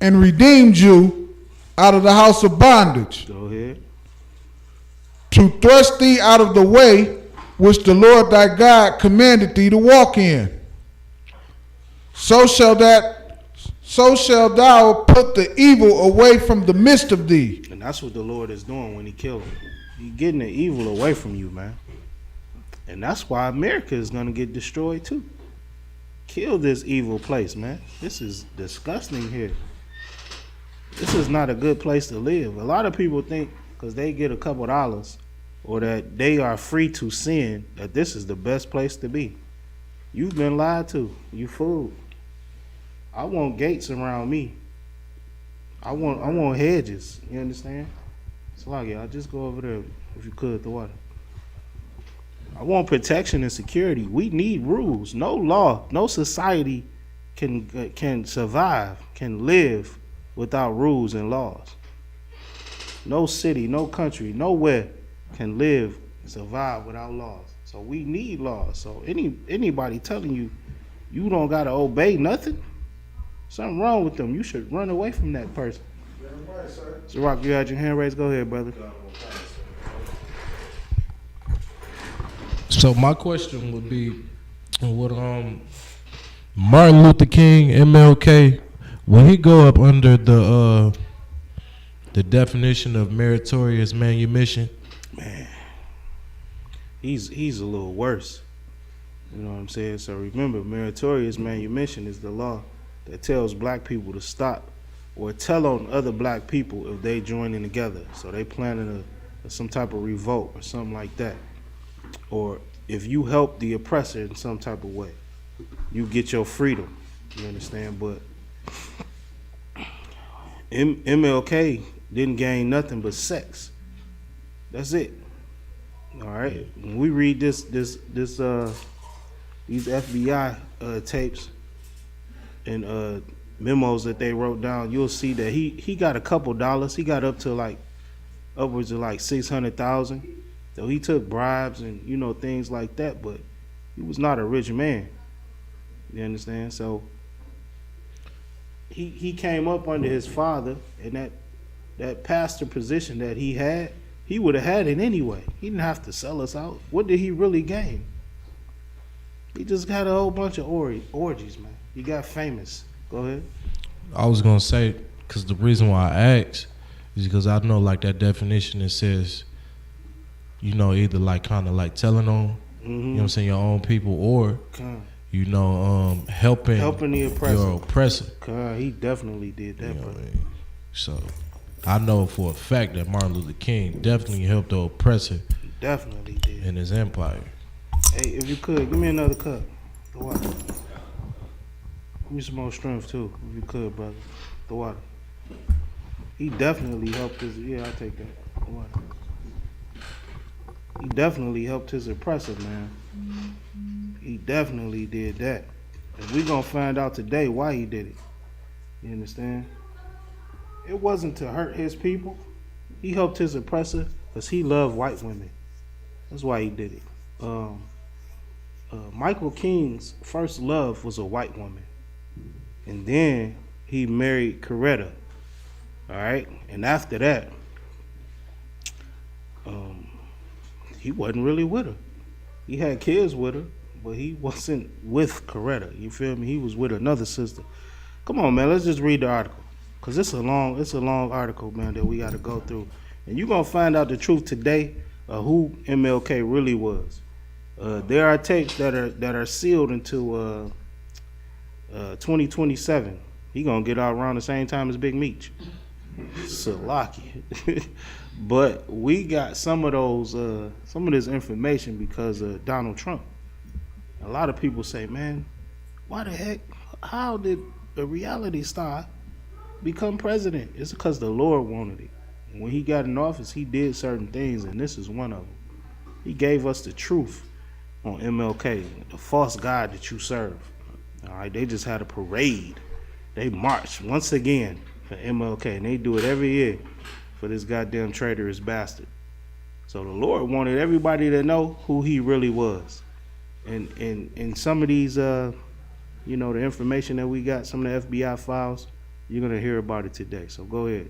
redeemed you out of the house of bondage. Go ahead. To thrust thee out of the way which the Lord thy God commanded thee to walk in. So shall thou put the evil away from the midst of thee. And that's what the Lord is doing when he kills him. He's getting the evil away from you, man. And that's why America is going to get destroyed too. Kill this evil place, man. This is disgusting here. This is not a good place to live. A lot of people think because they get a couple dollars or that they are free to sin, that this is the best place to be. You've been lied to. You fool. I want gates around me. I want hedges. You understand? It's like, y'all just go over there if you could, the water. I want protection and security. We need rules. No law, no society can survive, can live without rules and laws. No city, no country, nowhere can live and survive without laws. So we need laws. So anybody telling you you don't gotta obey nothing, something wrong with them. You should run away from that person. So Rock, you had your hand raised. Go ahead, brother. So my question would be, would Martin Luther King, MLK, will he go up under the definition of meritorious manumission? Man, he's a little worse. You know what I'm saying? So remember, meritorious manumission is the law that tells black people to stop or tell on other black people if they joining together. So they planning some type of revolt or something like that. Or if you help the oppressor in some type of way, you get your freedom. You understand? But MLK didn't gain nothing but sex. That's it. All right. When we read this these FBI tapes and memos that they wrote down, you'll see that he got a couple dollars. He got up to like upwards of like 600,000. So he took bribes and things like that, but he was not a rich man. You understand? So he came up under his father, and that pastor position that he had, he would have had it anyway. He didn't have to sell us out. What did he really gain? He just got a whole bunch of orgies, man. He got famous. Go ahead. I was gonna say, because the reason why I asked is because I know like that definition that says, either like kind of like telling on, you know what I'm saying, your own people, or helping the oppressor. Your oppressor. He definitely did that, bro. So I know for a fact that Martin Luther King definitely helped the oppressor. He definitely did. In his empire. Hey, if you could, give me another cup. The water. Give me some more strength too, if you could, brother. The water. He definitely helped his. Yeah, I'll take that. The water. He definitely helped his oppressor, man. He definitely did that. And we gonna find out today why he did it. You understand? It wasn't to hurt his people. He helped his oppressor because he loved white women. That's why he did it. Michael King's first love was a white woman. And then he married Coretta. All right? And after that, he wasn't really with her. He had kids with her, but he wasn't with Coretta. You feel me? He was with another sister. Come on, man. Let's just read the article. Because it's a long article, man, that we got to go through. And you're going to find out the truth today of who MLK really was. There are tapes that are sealed into 2027. He going to get out around the same time as Big Meech. Salaki. But we got some of this information because of Donald Trump. A lot of people say, man, why the heck, how did a reality star become president? It's because the Lord wanted it. When he got in office, he did certain things, and this is one of them. He gave us the truth on MLK, the false God that you serve. All right, they just had a parade. They marched once again for MLK, and they do it every year for this goddamn traitorous bastard. So the Lord wanted everybody to know who he really was. And some of these, the information that we got, some of the FBI files, you're going to hear about it today. So go ahead.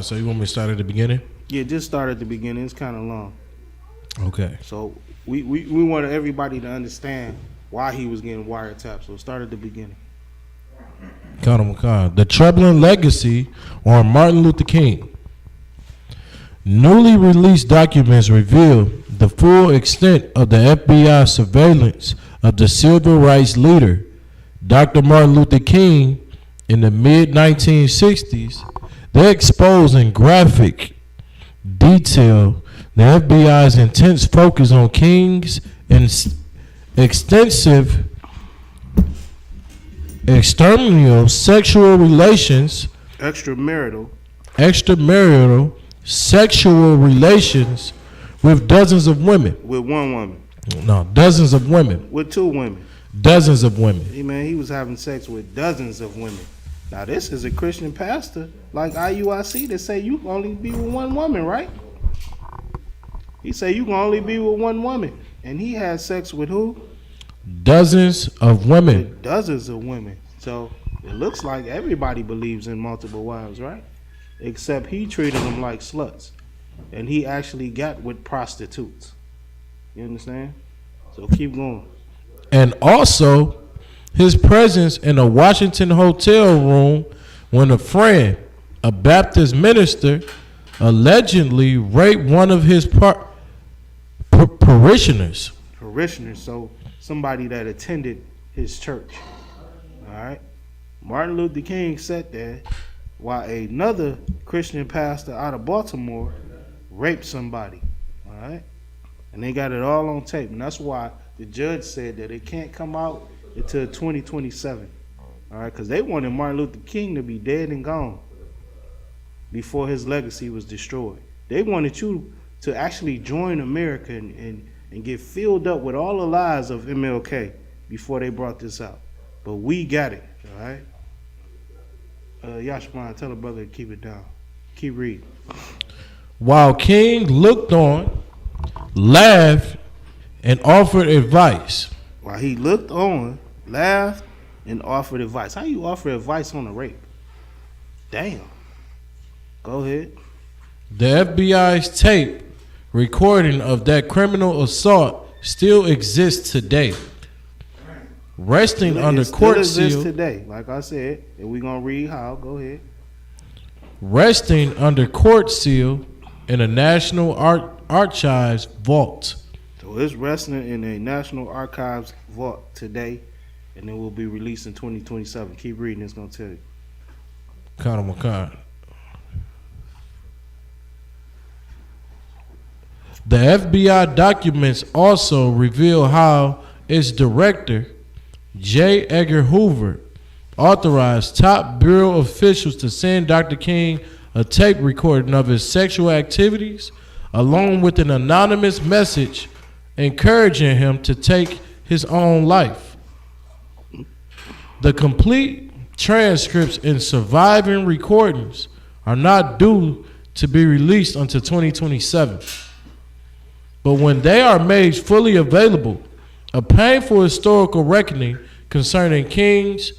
So you want me to start at the beginning? Yeah, just start at the beginning. It's kind of long. Okay. So we wanted everybody to understand why he was getting wiretapped. So start at the beginning. The troubling legacy on Martin Luther King. Newly released documents reveal the full extent of the FBI surveillance of the civil rights leader, Dr. Martin Luther King, in the mid-1960s. They expose in graphic detail the FBI's intense focus on King's extensive extramarital sexual relations, extramarital sexual relations with dozens of women. With one woman. No, dozens of women. With two women. Dozens of women. Hey man, he was having sex with dozens of women. Now this is a Christian pastor like IUIC that say you can only be with one woman, right? He say you can only be with one woman. And he had sex with who? Dozens of women. With dozens of women. So it looks like everybody believes in multiple wives, right? Except he treated them like sluts. And he actually got with prostitutes. You understand? So keep going. And also his presence in a Washington hotel room when a friend, a Baptist minister, allegedly raped one of his parishioners. So somebody that attended his church. All right. Martin Luther King sat there while another Christian pastor out of Baltimore raped somebody. All right. And they got it all on tape. And that's why the judge said that it can't come out until 2027. All right. Because they wanted Martin Luther King to be dead and gone before his legacy was destroyed. They wanted you to actually join America and and get filled up with all the lies of MLK before they brought this out. But we got it, all right? Yashman, tell the brother to keep it down. Keep reading. While King looked on, laughed, and offered advice. While he looked on, laughed, and offered advice. How you offer advice on a rape? Damn. Go ahead. The FBI's tape recording of that criminal assault still exists today. Resting under court seal today, like I said, and we're gonna read how. Go ahead. Resting under court seal in a National Archives vault. So it's resting in a National Archives vault today, and it will be released in 2027. Keep reading, it's gonna tell you. Makan. The FBI documents also reveal how its director, J. Edgar Hoover, authorized top bureau officials to send Dr. King a tape recording of his sexual activities, along with an anonymous message encouraging him to take his own life. The complete transcripts and surviving recordings are not due to be released until 2027. But when they are made fully available, a painful historical reckoning concerning King's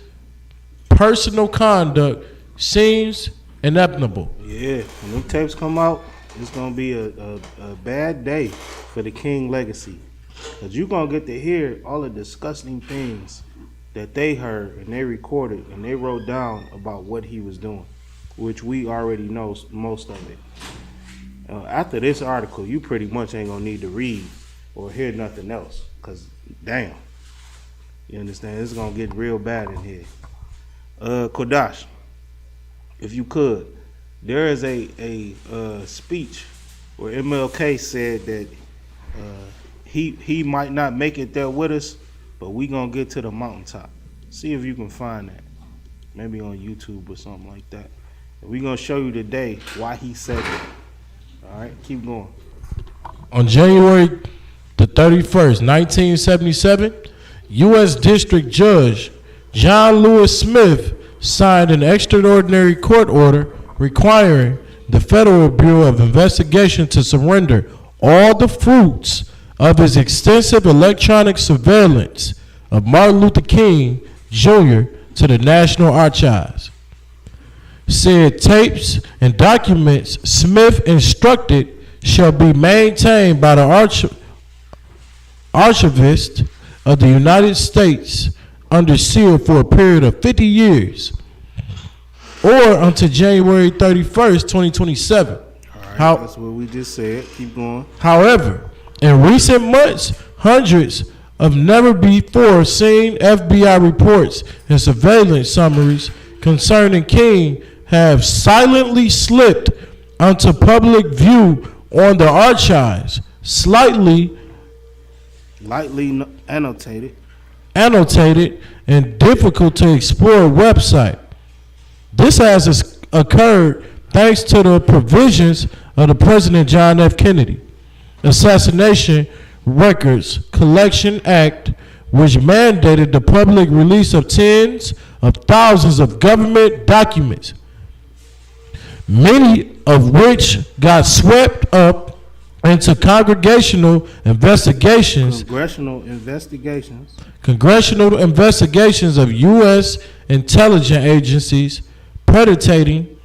personal conduct seems inevitable. Yeah, when them tapes come out, it's gonna be a bad day for the King legacy. Cause you're gonna get to hear all the disgusting things that they heard and they recorded and they wrote down about what he was doing, which we already know most of it. After this article, you pretty much ain't gonna need to read or hear nothing else. Cause damn, you understand? It's gonna get real bad in here. Kodash, if you could, there is a speech where MLK said that he might not make it there with us, but we gonna get to the mountaintop. See if you can find that, maybe on YouTube or something like that. And we gonna show you today why he said it. All right, keep going. On January the 31st, 1977, U.S. District Judge John Lewis Smith signed an extraordinary court order requiring the Federal Bureau of Investigation to surrender all the fruits of his extensive electronic surveillance of Martin Luther King Jr. to the National Archives. Said tapes and documents Smith instructed shall be maintained by the archivist of the United States under seal for a period of 50 years or until January 31st, 2027. All right, that's what we just said. Keep going. However, in recent months, hundreds of never before seen FBI reports and surveillance summaries concerning King have silently slipped onto public view on the archives, lightly annotated and difficult to explore website. This has occurred thanks to the provisions of the President John F. Kennedy Assassination Records Collection Act, which mandated the public release of tens of thousands of government documents, many of which got swept up into congressional investigations of U.S. intelligence agencies predating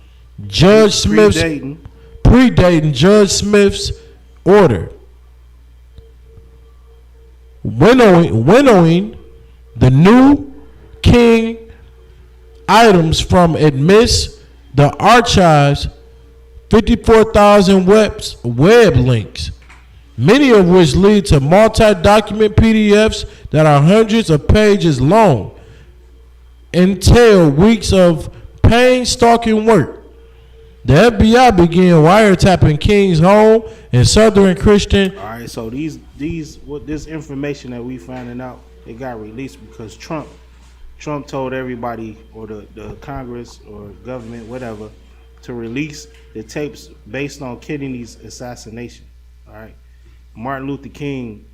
Judge Smith's order. Winnowing the new King items from amidst the archives 54,000 web links, many of which lead to multi-document PDFs that are hundreds of pages long, entail weeks of painstaking work. The FBI began wiretapping King's home in Southern Christian. All right, so this information that we finding out, it got released because Trump told everybody, or the Congress or government, whatever, to release the tapes based on Kennedy's assassination. All right, Martin Luther King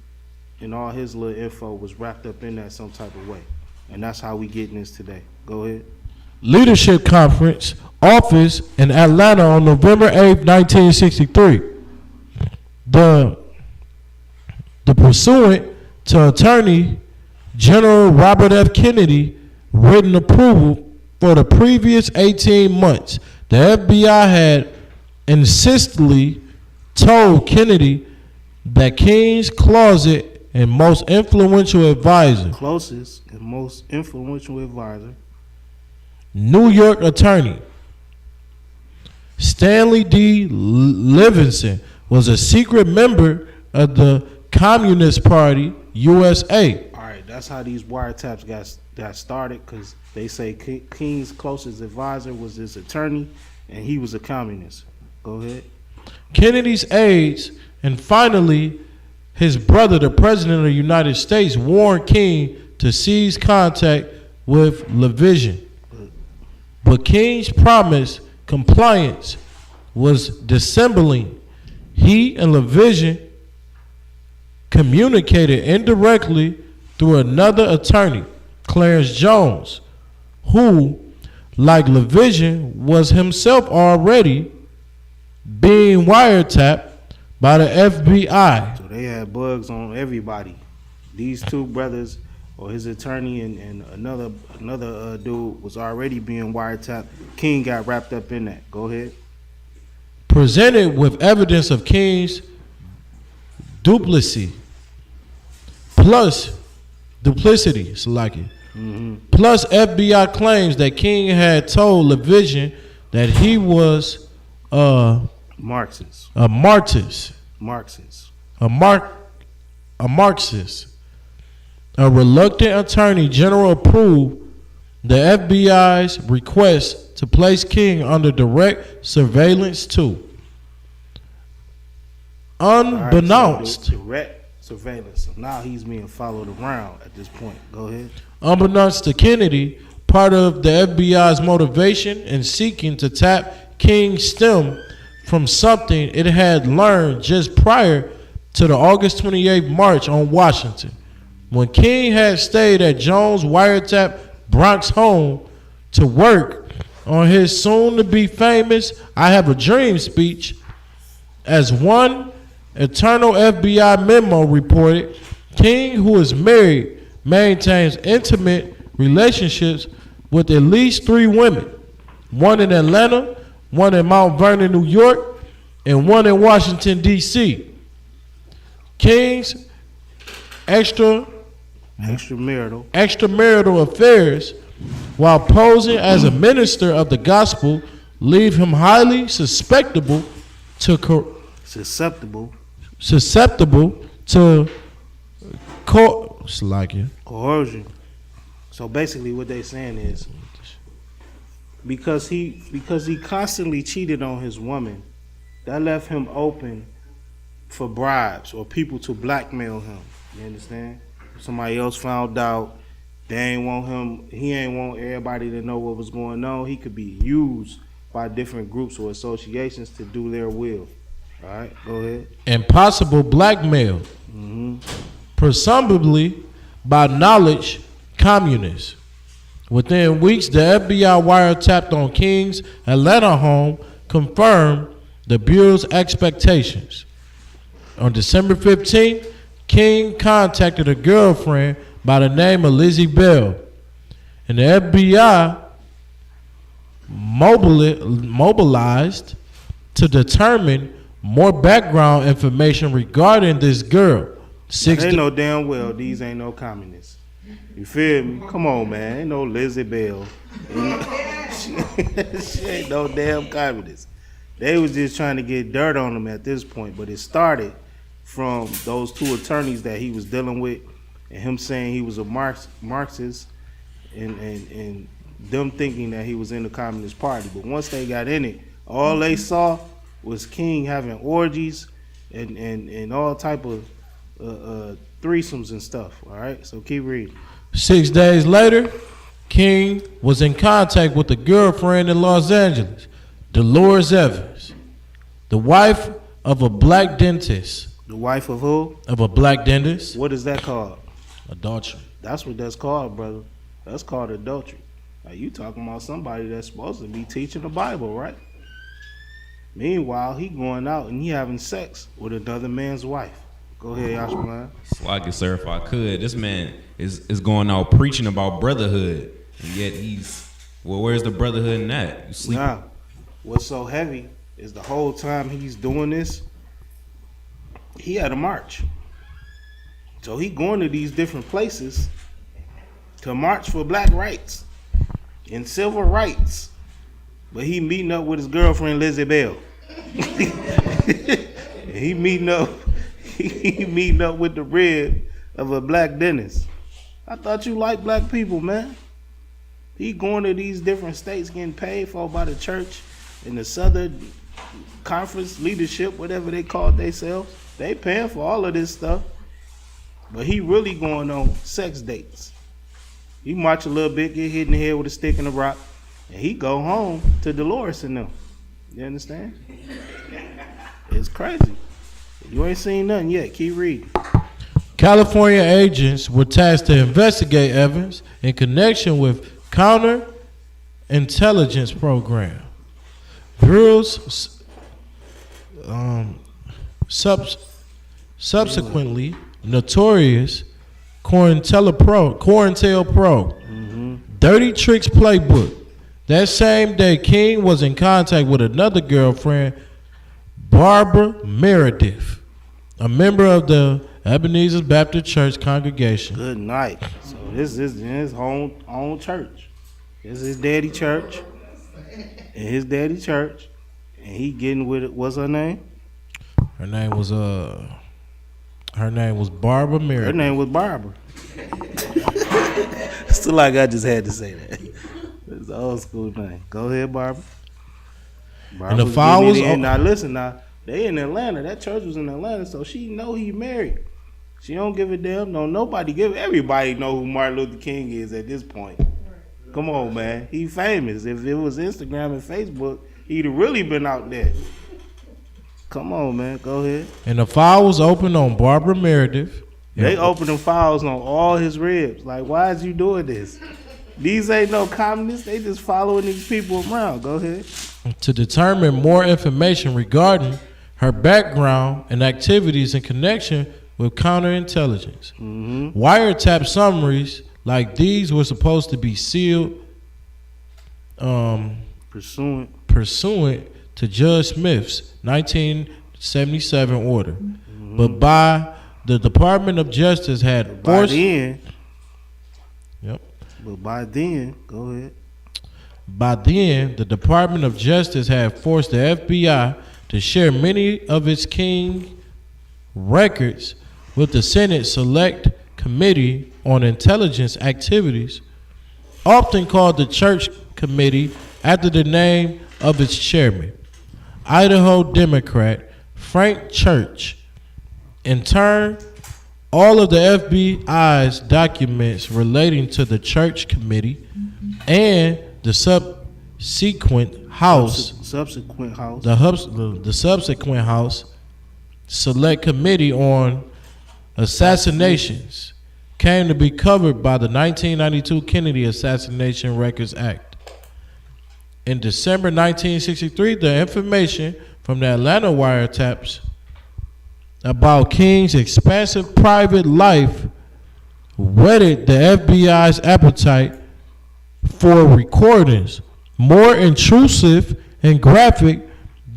and all his little info was wrapped up in that some type of way. And that's how we getting this today. Go ahead. Leadership Conference office in Atlanta on November 8th, 1963. The pursuant to Attorney General Robert F. Kennedy written approval for the previous 18 months, the FBI had insistently told Kennedy that King's closest and most influential advisor, New York attorney Stanley D. Livingston, was a secret member of the Communist Party USA. All right, that's how these wiretaps got started, because they say King's closest advisor was his attorney, and he was a communist. Go ahead. Kennedy's aides, and finally his brother, the President of the United States, warned King to cease contact with Levision. But King's promised compliance was dissembling. He and Levision communicated indirectly through another attorney, Clarence Jones, who, like Levision, was himself already being wiretapped by the FBI. So they had bugs on everybody. These two brothers, or his attorney and another dude, was already being wiretapped. King got wrapped up in that. Go ahead. Presented with evidence of King's duplicity, plus FBI claims that King had told Levision that he was a Marxist. A reluctant attorney general approved the FBI's request to place King under direct surveillance too. Unbeknownst. So direct surveillance. So now he's being followed around at this point. Go ahead. Unbeknownst to Kennedy, part of the FBI's motivation in seeking to tap King stemmed from something it had learned just prior to the August 28th march on Washington, when King had stayed at Jones' wiretap Bronx home to work on his soon-to-be famous "I Have a Dream" speech. As one internal FBI memo reported, King, who is married, maintains intimate relationships with at least 3 women, one in Atlanta, one in Mount Vernon, New York, and one in Washington, D.C. King's extramarital affairs, while posing as a minister of the gospel, leave him highly susceptible to coercion. So basically, what they saying is, because he constantly cheated on his woman, that left him open for bribes or people to blackmail him. You understand? Somebody else found out, they ain't want him. He ain't want everybody to know what was going on. He could be used by different groups or associations to do their will. All right, go ahead. And possible blackmail, presumably by knowledge communists. Within weeks, the FBI wiretapped on King's Atlanta home confirmed the Bureau's expectations. On December 15th, King contacted a girlfriend by the name of Lizzie Bell, and the FBI mobilized to determine more background information regarding this girl. They know damn well these ain't no communists. You feel me? Come on, man. Ain't no Lizzie Bell. She ain't no damn communist. They was just trying to get dirt on him at this point, but it started from those 2 attorneys that he was dealing with, and him saying he was a Marxist, and them thinking that he was in the Communist Party. But once they got in it, all they saw was King having orgies and all type of threesomes and stuff. All right, so keep reading. 6 days later, King was in contact with a girlfriend in Los Angeles, Dolores Evans, the wife of a black dentist The wife of who? Of a black dentist. What is that called? Adultery. That's what that's called, brother. That's called adultery. Now you talking about somebody that's supposed to be teaching the Bible, right? Meanwhile, he going out and he having sex with another man's wife. Go ahead, Yashman. Slug it, sir, if I could. This man is going out preaching about brotherhood, and yet he's, well, where's the brotherhood in that? You sleep. Nah, what's so heavy is the whole time he's doing this, he had a march. So he going to these different places to march for black rights and civil rights. But he meeting up with his girlfriend Lizzie Bell. he meeting up with the rib of a black dentist. I thought you liked black people, man. He going to these different states getting paid for by the church and the Southern Conference leadership, whatever they call themselves. They paying for all of this stuff. But he really going on sex dates. He march a little bit, get hit in the head with a stick and a rock, and he go home to Dolores and them. You understand? It's crazy. You ain't seen nothing yet. Keep reading. California agents were tasked to investigate Evans in connection with counter-intelligence program. Bureaus subsequently notorious COINTELPRO Dirty Tricks playbook. That same day, King was in contact with another girlfriend, Barbara Meredith, a member of the Ebenezer Baptist Church congregation. Good night. So this is his own church. This is his daddy church. And his daddy church. And he getting with it. What's her name? Her name was Barbara Meredith. Her name was Barbara. Still like I just had to say that. It's an old school name. Go ahead, Barbara. And the file was now listen now. They in Atlanta. That church was in Atlanta, so she know he married. She don't give a damn. No, nobody give. Everybody know who Martin Luther King is at this point. Come on, man. He famous. If it was Instagram and Facebook, he'd have really been out there. Come on, man. Go ahead. And the file was opened on Barbara Meredith. They opening files on all his ribs. Like, why is you doing this? These ain't no communists. They just following these people around. Go ahead. To determine more information regarding her background and activities in connection with counterintelligence. Wiretap summaries like these were supposed to be sealed pursuant to Judge Smith's 1977 order. But by the Department of Justice had forced... But by then, go ahead. By then, the Department of Justice had forced the FBI to share many of its King records with the Senate Select Committee on Intelligence Activities, often called the Church Committee after the name of its chairman, Idaho Democrat Frank Church. In turn, all of the FBI's documents relating to the Church Committee and the subsequent House Select Committee on Assassinations came to be covered by the 1992 Kennedy Assassination Records Act. In December 1963, the information from the Atlanta wiretaps about King's expansive private life whetted the FBI's appetite for recordings more intrusive and graphic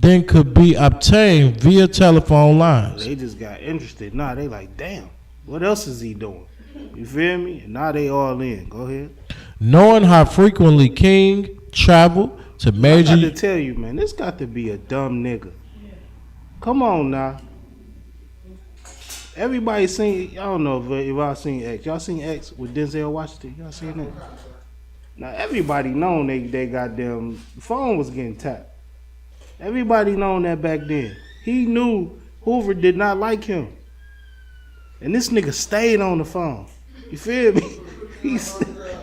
than could be obtained via telephone lines. They just got interested. Nah, they like, damn, what else is he doing? You feel me? And now they all in. Go ahead. Knowing how frequently King traveled to major... I got to tell you, man, this got to be a dumb nigga. Come on now. Everybody seen, I don't know if y'all seen X. Y'all seen X with Denzel Washington? Y'all seen that? Now, everybody known they goddamn phone was getting tapped. Everybody known that back then. He knew Hoover did not like him. And this nigga stayed on the phone. You feel me?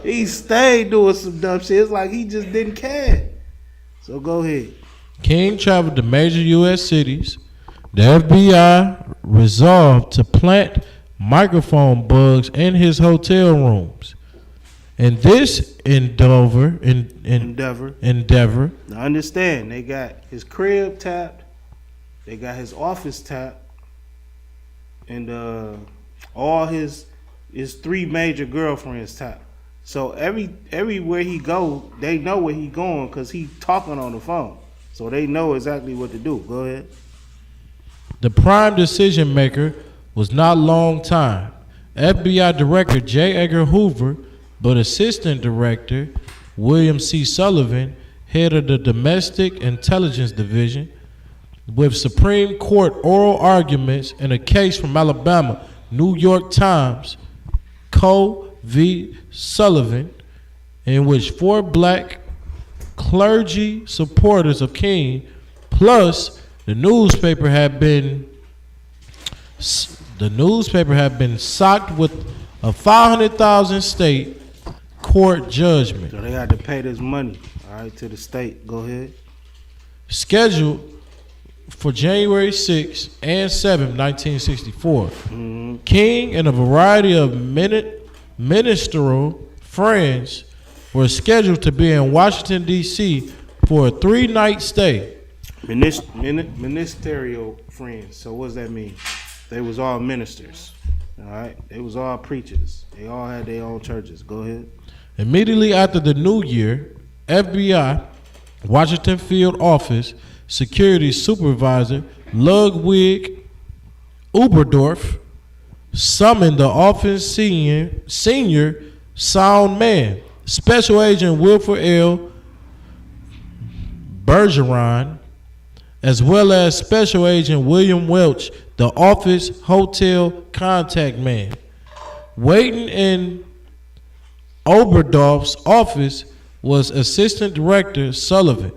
He stayed doing some dumb shit. It's like he just didn't care. So go ahead. King traveled to major U.S. cities. The FBI resolved to plant microphone bugs in his hotel rooms. And this endeavor. Now understand, they got his crib tapped, they got his office tapped, and all his 3 major girlfriends tapped. So everywhere he go, they know where he going because he talking on the phone. So they know exactly what to do. Go ahead. The prime decision maker was not long time FBI Director J. Edgar Hoover, but Assistant Director William C. Sullivan, head of the Domestic Intelligence Division, with Supreme Court oral arguments in a case from Alabama, New York Times, Co. v. Sullivan, in which 4 black clergy supporters of King, plus the newspaper had been socked with a $500,000 state court judgment. So they had to pay this money, all right, to the state. Go ahead. Scheduled for January 6 and 7, 1964. King and a variety of ministerial friends were scheduled to be in Washington, D.C. for a 3-night stay. Ministerial friends. So what does that mean? They was all ministers. All right? They was all preachers. They all had their own churches. Go ahead. Immediately after the new year, FBI, Washington Field Office, Security Supervisor Ludwig Uberdorf summoned the office senior sound man, Special Agent Wilford L. Bergeron, as well as Special Agent William Welch, the office hotel contact man. Waiting in Oberdorf's office was Assistant Director Sullivan,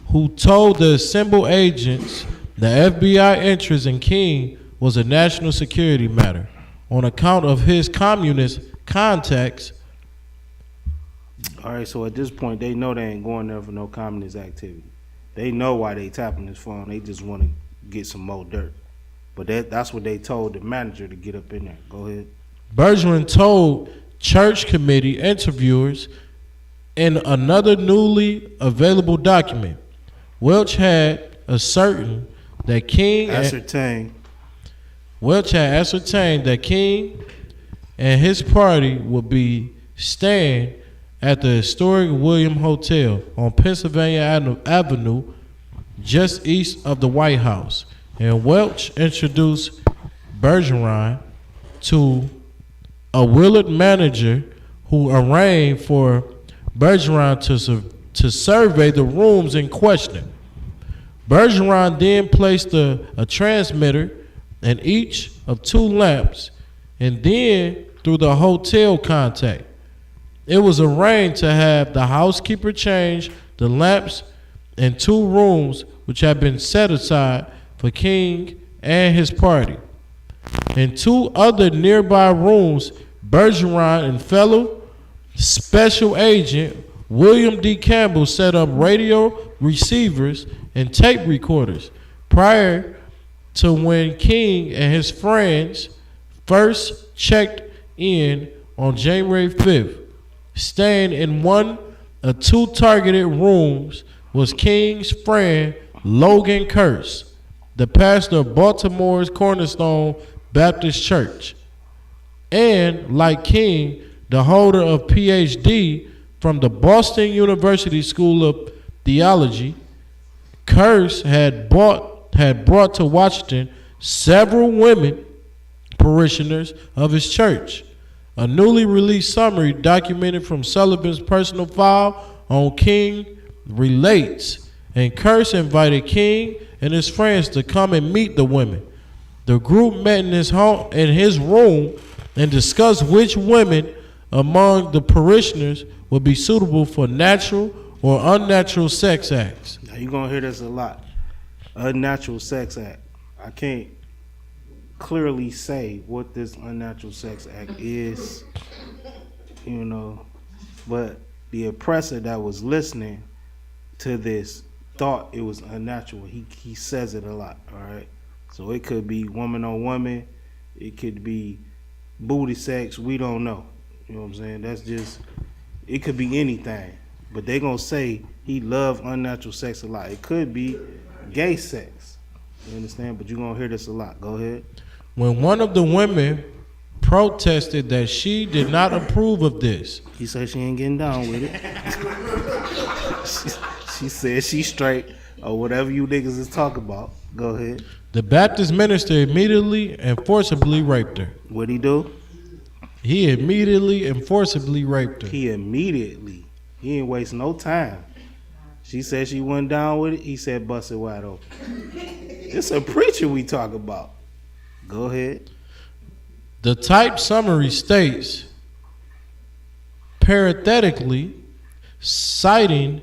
who told the assembled agents the FBI interest in King was a national security matter on account of his communist contacts. All right, so at this point, they know they ain't going there for no communist activity. They know why they tapping his phone. They just want to get some more dirt. But that's what they told the manager to get up in there. Go ahead. Bergeron told church committee interviewers in another newly available document, Welch had ascertained that King and his party would be staying at the historic William Hotel on Pennsylvania Avenue, just east of the White House. And Welch introduced Bergeron to a Willard manager who arranged for Bergeron to survey the rooms in question. Bergeron then placed a transmitter in each of 2 lamps, and then through the hotel contact. It was arranged to have the housekeeper change the lamps in 2 rooms which had been set aside for King and his party. In 2 other nearby rooms, Bergeron and fellow Special Agent William D. Campbell set up radio receivers and tape recorders prior to when King and his friends first checked in on January 5th. Staying in one of 2 targeted rooms was King's friend Logan Kurtz, the pastor of Baltimore's Cornerstone Baptist Church, and, like King, the holder of PhD from the Boston University School of Theology. Kurtz had brought to Washington several women parishioners of his church. A newly released summary documented from Sullivan's personal file on King relates, and Kurtz invited King and his friends to come and meet the women. The group met in his room and discussed which women among the parishioners would be suitable for natural or unnatural sex acts. Now you're going to hear this a lot. Unnatural sex act. I can't clearly say what this unnatural sex act is, but the oppressor that was listening to this thought it was unnatural. He says it a lot, all right? So it could be woman on woman. It could be booty sex. We don't know. You know what I'm saying? That's just, it could be anything. But they going to say he loved unnatural sex a lot. It could be gay sex. You understand? But you're going to hear this a lot. Go ahead. When one of the women protested that she did not approve of this, he said she ain't getting down with it. she said she straight or whatever you niggas is talking about. Go ahead. The Baptist minister immediately and forcibly raped her. What'd he do? He immediately and forcibly raped her. He ain't waste no time. She said she went down with it. He said bust it wide open. It's a preacher we talk about. Go ahead. The type summary states, parenthetically, citing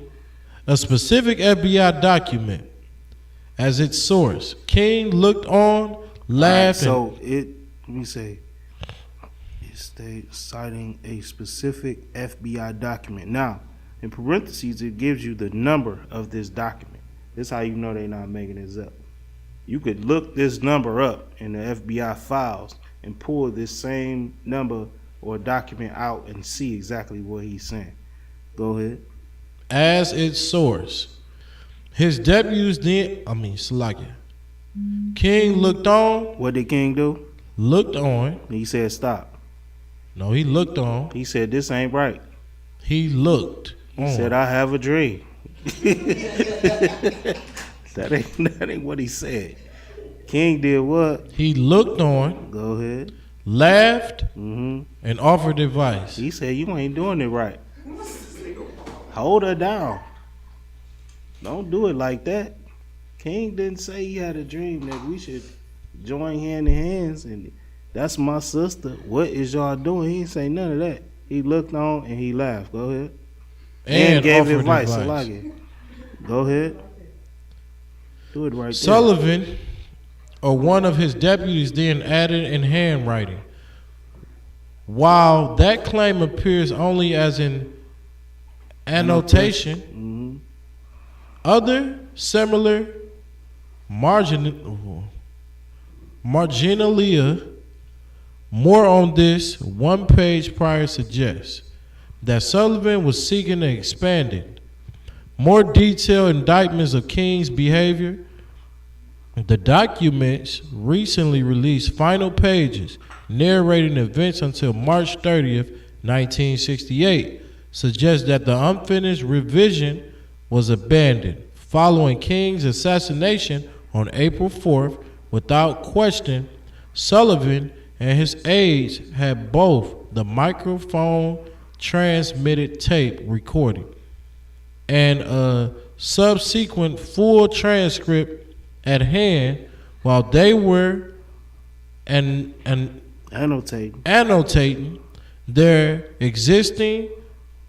a specific FBI document as its source. King looked on, laughed. Right, let me say, it states citing a specific FBI document. Now, in parentheses, it gives you the number of this document. This is how you know they're not making this up. You could look this number up in the FBI files and pull this same number or document out and see exactly what he's saying. Go ahead. As its source. His deputies Salakia. King looked on. What did King do? Looked on. He said stop. No, he looked on. He said this ain't right. He looked He on. said I have a dream. That ain't what he said. King did what? He looked on. Go ahead. Laughed and offered advice. He said you ain't doing it right. Hold her down. Don't do it like that. King didn't say he had a dream that we should join hand in hands and that's my sister. What is y'all doing? He didn't say none of that. He looked on and he laughed. Go ahead. And gave advice. I like it. Go ahead. Do it right Sullivan, there. or one of his deputies, then added in handwriting. While that claim appears only as an annotation, other similar marginalia more on this one page prior suggests that Sullivan was seeking an expanded, more detailed indictments of King's behavior. The documents recently released final pages narrating events until March 30th, 1968, suggest that the unfinished revision was abandoned following King's assassination on April 4th. Without question, Sullivan and his aides had both the microphone transmitted tape recording and a subsequent full transcript at hand while they were annotating their existing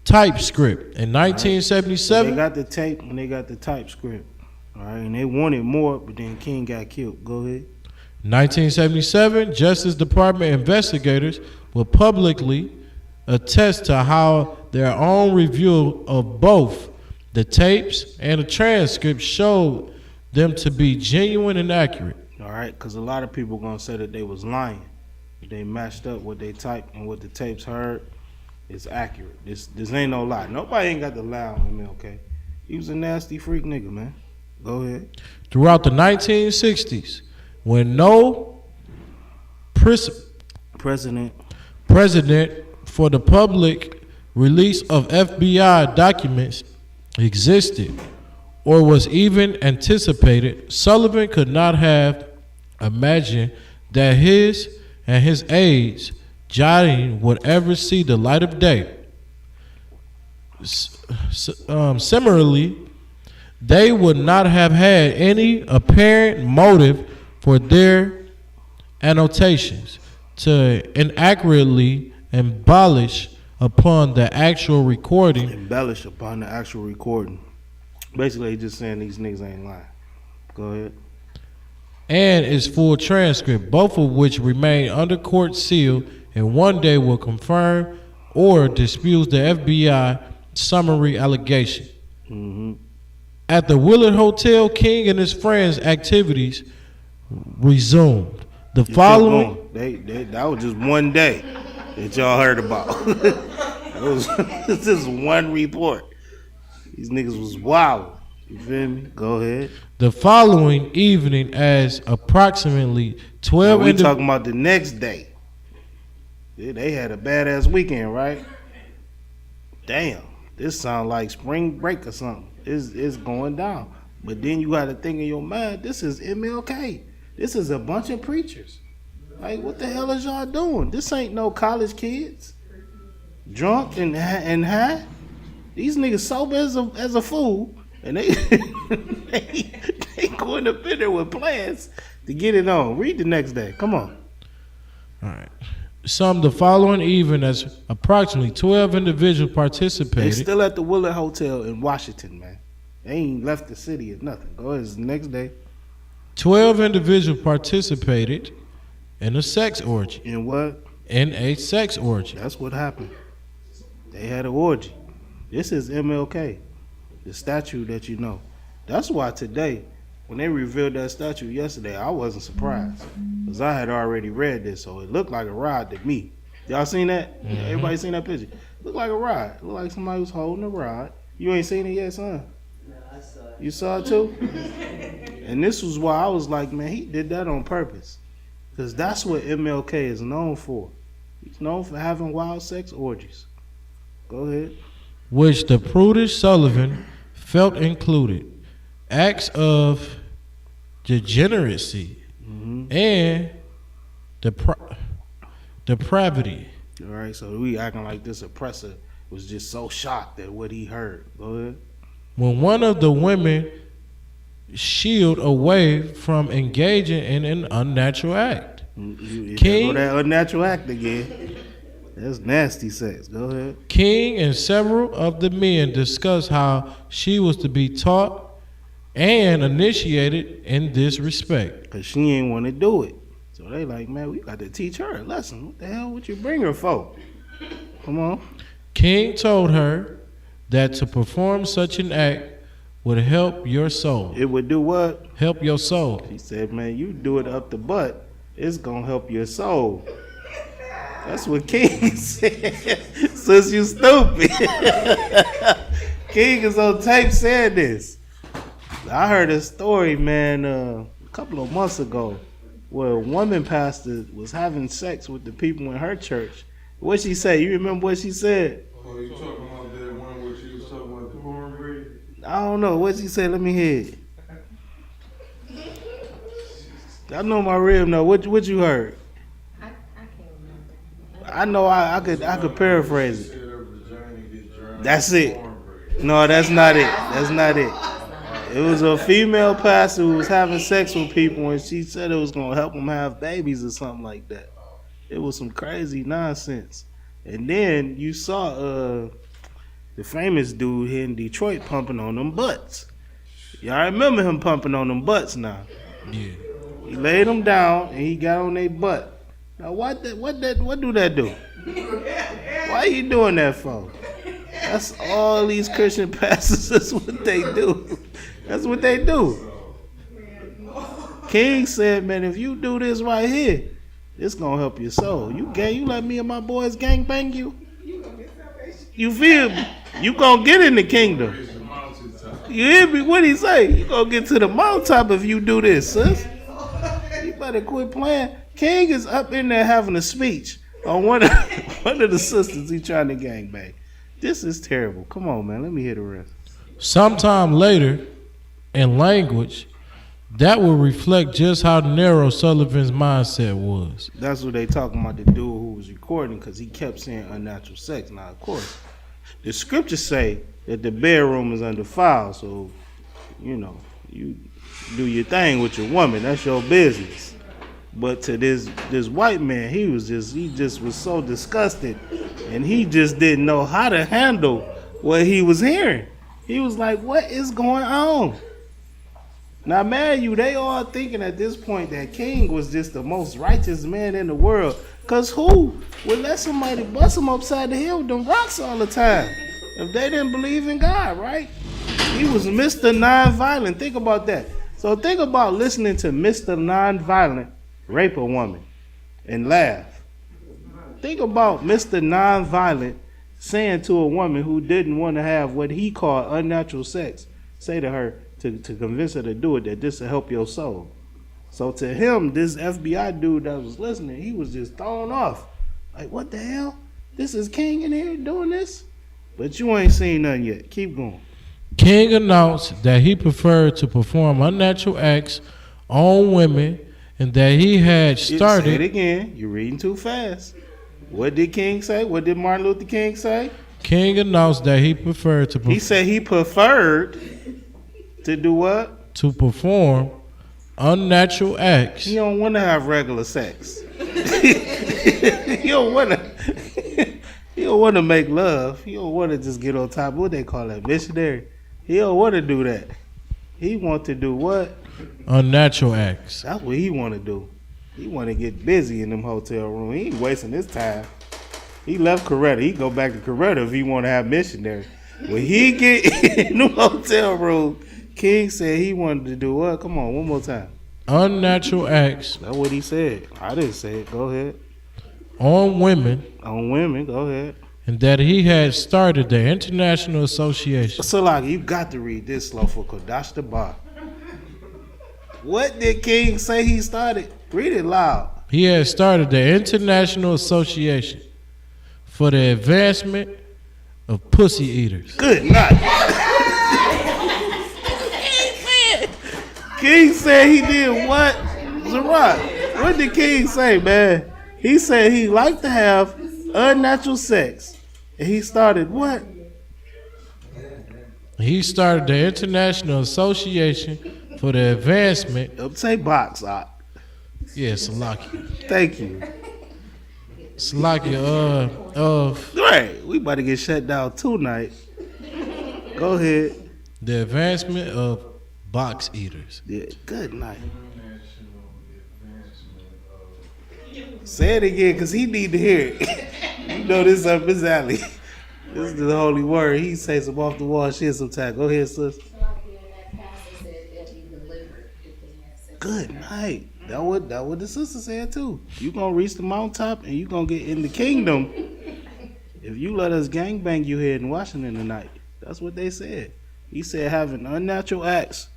typescript in 1977. They got the tape and they got the typescript. All right, and they wanted more, but then King got killed. Go ahead. 1977, Justice Department investigators will publicly attest to how their own review of both the tapes and the transcript showed them to be genuine and accurate. All right, because a lot of people going to say that they was lying. They matched up what they typed and what the tapes heard. It's accurate. This ain't no lie. Nobody ain't got to lie on MLK. He was a nasty freak nigga, man. Go ahead. Throughout the 1960s, when no precedent for the public release of FBI documents existed or was even anticipated, Sullivan could not have imagined that his and his aides jotting would ever see the light of day. Similarly, they would not have had any apparent motive for their annotations to inaccurately embellish upon the actual recording. Embellish upon the actual recording. Basically, just saying these niggas ain't lying. Go ahead. And its full transcript, both of which remain under court seal and one day will confirm or dispute the FBI summary allegation. At the Willard Hotel, King and his friends' activities resumed. The following, that was just one day that y'all heard about. It was just one report. These niggas was wild. You feel me? Go ahead. The following evening, as approximately 12. Now we talking about the next day. Yeah, they had a badass weekend, right? Damn, this sound like spring break or something. It's going down. But then you got to think in your mind, this is MLK. This is a bunch of preachers. Like, what the hell is y'all doing? This ain't no college kids. Drunk and high. These niggas sober as a fool. And they going up in there with plans to get it on. Read the next day. Come on. All right. The following evening, as approximately 12 individuals participated. They still at the Willard Hotel in Washington, man. They ain't left the city or nothing. Go ahead. It's the next day. 12 individuals participated in a sex orgy. In what? In a sex orgy. That's what happened. They had an orgy. This is MLK, the statue that you know. That's why today, when they revealed that statue yesterday, I wasn't surprised. Because I had already read this, so it looked like a rod to me. Y'all seen that? Mm-hmm. Everybody seen that picture? Looked like a rod. Looked like somebody was holding a rod. You ain't seen it yet, son? No, I saw it. You saw it too? And this was why I was like, man, he did that on purpose. Because that's what MLK is known for. He's known for having wild sex orgies. Go ahead. Which the prudish Sullivan felt included acts of degeneracy and depravity. All right, so we acting like this oppressor was just so shocked at what he heard. Go ahead. When one of the women shield away from engaging in an unnatural act. King, that unnatural act again. That's nasty sex. Go ahead. King and several of the men discussed how she was to be taught and initiated in this respect. Because she ain't want to do it. So they like, man, we got to teach her a lesson. What the hell would you bring her for? Come on. King told her that to perform such an act would help your soul. It would do what? Help your soul. He said, man, you do it up the butt, it's going to help your soul. That's what King said. Since you stupid. King is on tape saying this. I heard a story, man, a couple of months ago where a woman pastor was having sex with the people in her church. What she say? You remember what she said? Oh, you talking about that one where she was talking about the cornbread? I don't know. What she say? Let me hear it. I know my rib know. What you heard? I can't remember. I know I could paraphrase it. That's it. No, that's not it. That's not it. It was a female pastor who was having sex with people, and she said it was gonna help them have babies or something like that. It was some crazy nonsense. And then you saw the famous dude here in Detroit pumping on them butts. Y'all remember him pumping on them butts now? Yeah. He laid them down and he got on their butt. Now what do that do? Why you doing that for? That's all these Christian pastors. That's what they do. That's what they do. King said, man, if you do this right here, it's gonna help your soul. You let me and my boys gang bang you. You feel me? You gonna get in the kingdom. You hear me? What he say? You gonna get to the mountaintop if you do this, sis. You better quit playing. King is up in there having a speech on one of the sisters he trying to gang bang. This is terrible. Come on, man. Let me hear the rest. Sometime later, in language that will reflect just how narrow Sullivan's mindset was. That's what they talking about, the dude who was recording, because he kept saying unnatural sex. Now, of course, the scriptures say that the bedroom is undefiled, so, you know, you do your thing with your woman. That's your business. But to this white man, he just was so disgusted, and he just didn't know how to handle what he was hearing. He was like, what is going on? Now, man, they all thinking at this point that King was just the most righteous man in the world. Because who would let somebody bust him upside the head with them rocks all the time if they didn't believe in God, right? He was Mr. Nonviolent. Think about that. So think about listening to Mr. Nonviolent rape a woman and laugh. Think about Mr. Nonviolent saying to a woman who didn't want to have what he called unnatural sex, say to her to convince her to do it, that this will help your soul. So to him, this FBI dude that was listening, he was just thrown off. Like, what the hell? This is King in here doing this? But you ain't seen nothing yet. Keep going. King announced that he preferred to perform unnatural acts on women and that he had started. Say it again. You're reading too fast. What did King say? What did Martin Luther King say? King announced that he preferred to. He said he preferred to do what? To perform unnatural acts. He don't want to have regular sex. He don't want to. He don't want to make love. He don't want to just get on top of what they call that, missionary. He don't want to do that. He want to do what? Unnatural acts. That's what he want to do. He want to get busy in them hotel rooms. He ain't wasting his time. He left Coretta. He go back to Coretta if he want to have missionary. When he get in the hotel room, King said he wanted to do what? Come on, one more time. Unnatural acts. That's what he said. I didn't say it. Go ahead. On women. On women. Go ahead. And that he had started the International Association. Salaki, you got to read this slow for Kodash the Bar. What did King say he started? Read it loud. He had started the International Association for the Advancement of Pussy Eaters. Good night. King said he did what? Zarat, what did King say, man? He said he liked to have unnatural sex. And he started what? He started the International Association for the Advancement. Say box, yeah, Salaki. Thank you. Salaki, Right, we about to get shut down tonight. Go ahead. The Advancement of Box Eaters. Yeah, good night. Say it again, because he need to hear it. You know this up his alley. This is the holy word. He say some off the wall shit sometimes. Go ahead, sis. Good night. That what the sister said too. You gonna reach the mountaintop and you gonna get in the kingdom if you let us gangbang you here in Washington tonight. That's what they said. He said having unnatural acts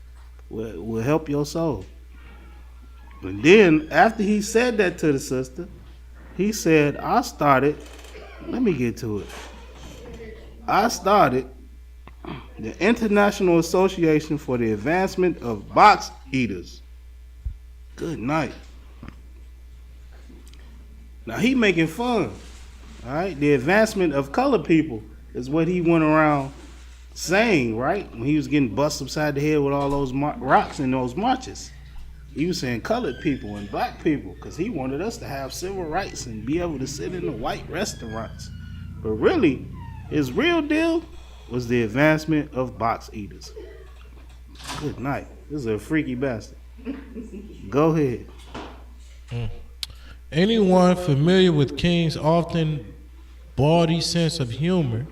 will help your soul. And then after he said that to the sister, he said, I started the International Association for the Advancement of Box Eaters. Good night. Now he making fun. All right, the advancement of colored people is what he went around saying, right? When he was getting busted upside the head with all those rocks in those marches. He was saying colored people and black people because he wanted us to have civil rights and be able to sit in the white restaurants. But really, his real deal was the advancement of box eaters. Good night. This is a freaky bastard. Go ahead. Anyone familiar with King's often bawdy sense of humor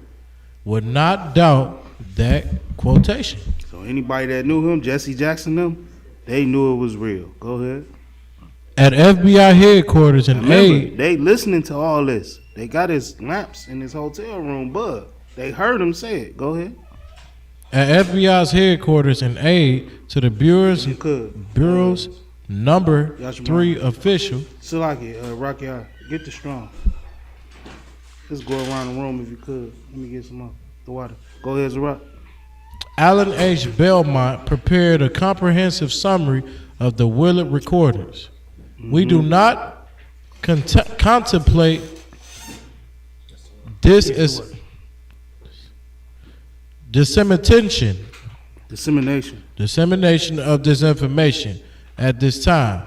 would not doubt that quotation. So anybody that knew him, Jesse Jackson, them, they knew it was real. Go ahead. At FBI headquarters in Aid. They listening to all this. They got his lamps in his hotel room, bud. They heard him say it. Go ahead. At FBI's headquarters in aid to the Bureau's number 3 official. Salaki, Rocky, get the strong. Let's go around the room if you could. Let me get some more. The water. Go ahead, Zarat. Alan H. Belmont prepared a comprehensive summary of the Willard recordings. We do not contemplate this as dissemination of this information at this time,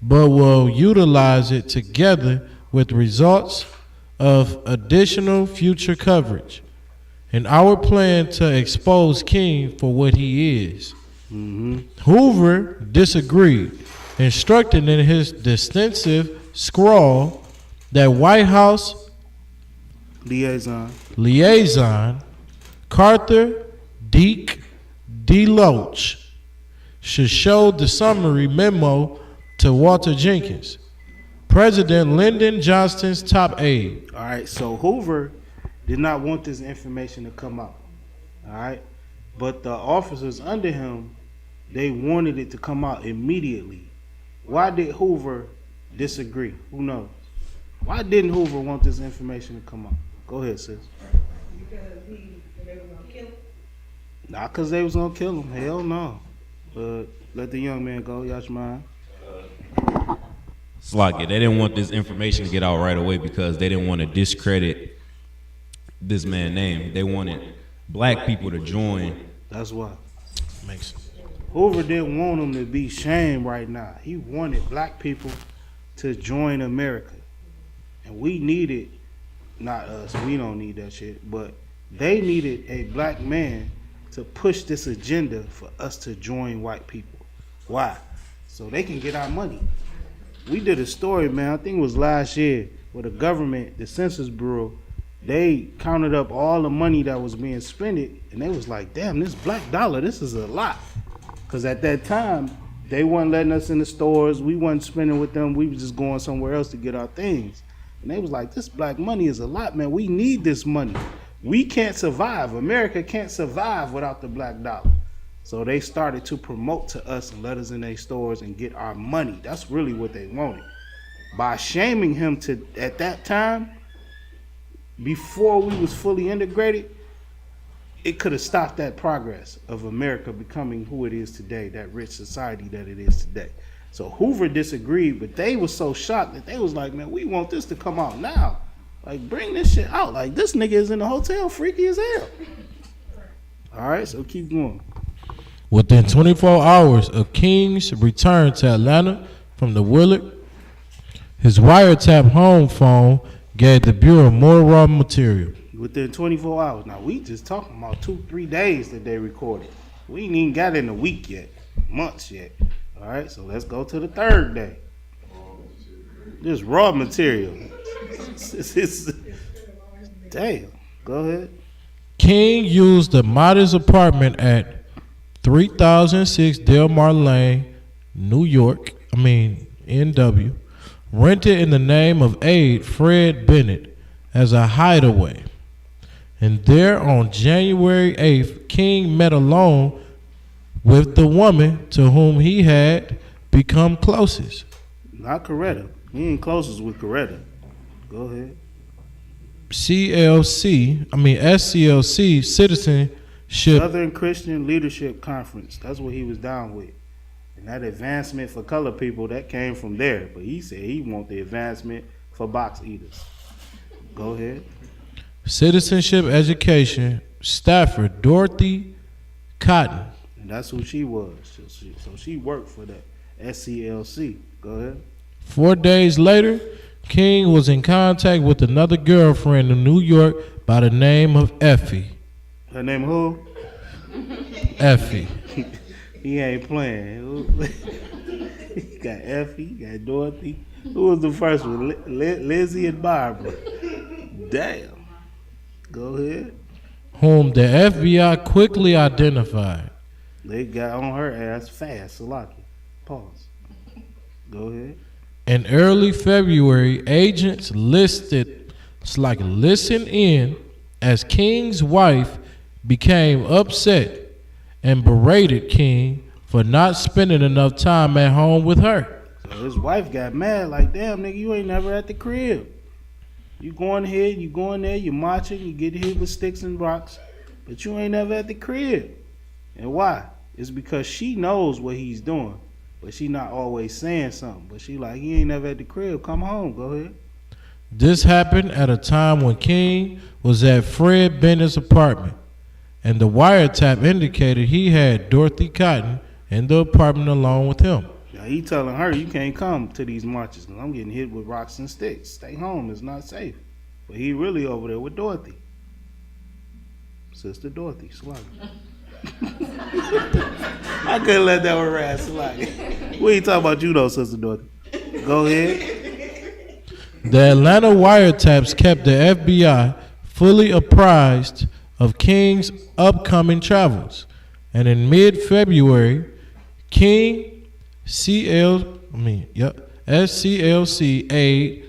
but will utilize it together with results of additional future coverage in our plan to expose King for what he is. Hoover disagreed, instructing in his distinctive scrawl that White House liaison Carter Deke DeLoach should show the summary memo to Walter Jenkins, President Lyndon Johnston's top aide. All right, so Hoover did not want this information to come out. All right, but the officers under him, they wanted it to come out immediately. Why did Hoover disagree? Who knows? Why didn't Hoover want this information to come out? Go ahead, sis. Because they were gonna kill him. Not because they was gonna kill him. Hell no. But let the young man go. Yashman. Slocky, they didn't want this information to get out right away because they didn't want to discredit this man's name. They wanted black people to join. That's why. Makes sense. Hoover didn't want them to be shamed right now. He wanted black people to join America. And we needed, not us, we don't need that shit, but they needed a black man to push this agenda for us to join white people. Why? So they can get our money. We did a story, man, I think it was last year, where the government, the Census Bureau, they counted up all the money that was being spent, and they was like, damn, this black dollar, this is a lot. Because at that time, they weren't letting us in the stores, we wasn't spending with them, we was just going somewhere else to get our things. And they was like, this black money is a lot, man, we need this money. We can't survive, America can't survive without the black dollar. So they started to promote to us and let us in their stores and get our money. That's really what they wanted. By shaming him to at that time, before we was fully integrated, it could have stopped that progress of America becoming who it is today, that rich society that it is today. So Hoover disagreed, but they was so shocked that they was like, man, we want this to come out now. Like, bring this shit out. Like, this nigga is in the hotel freaky as hell. All right, so keep going. Within 24 hours of King's return to Atlanta from the Willard, his wiretap home phone gave the Bureau more raw material. Within 24 hours. Now, we just talking about 2-3 days that they recorded. We ain't even got in a week yet, months yet. All right, so let's go to the third day. Just raw material. Damn, go ahead. King used the modest apartment at 3006 Delmar Lane, NW, rented in the name of aide Fred Bennett as a hideaway. And there on January 8th, King met alone with the woman to whom he had become closest. Not Coretta. He ain't closest with Coretta. Go ahead. SCLC, Citizenship. Southern Christian Leadership Conference. That's what he was down with. And that advancement for color people, that came from there. But he said he want the advancement for box eaters. Go ahead. Citizenship Education, Stafford Dorothy Cotton. And that's who she was. So she worked for that SCLC. Go ahead. 4 days later, King was in contact with another girlfriend in New York by the name of Effie. Her name who? Effie. He ain't playing. He got Effie, he got Dorothy. Who was the first one? Lizzie and Barbara. Damn. Go ahead. Whom the FBI quickly identified. They got on her ass fast. Salaki. Pause. Go ahead. In early February, agents listened in as King's wife became upset and berated King for not spending enough time at home with her. So his wife got mad, like, damn, nigga, you ain't never at the crib. You going here, you going there, you marching, you get hit with sticks and rocks, but you ain't never at the crib. And why? It's because she knows what he's doing, but she not always saying something. But she like, he ain't never at the crib, come home, go ahead. This happened at a time when King was at Fred Bennett's apartment, and the wiretap indicated he had Dorothy Cotton in the apartment along with him. Now he telling her, you can't come to these marches because I'm getting hit with rocks and sticks. Stay home, it's not safe. But he really over there with Dorothy. Sister Dorothy, Slugger. I couldn't let that one ride, Slugger. We ain't talking about you though, Sister Dorothy. Go ahead. The Atlanta wiretaps kept the FBI fully apprised of King's upcoming travels, and in mid-February, King SCLC aide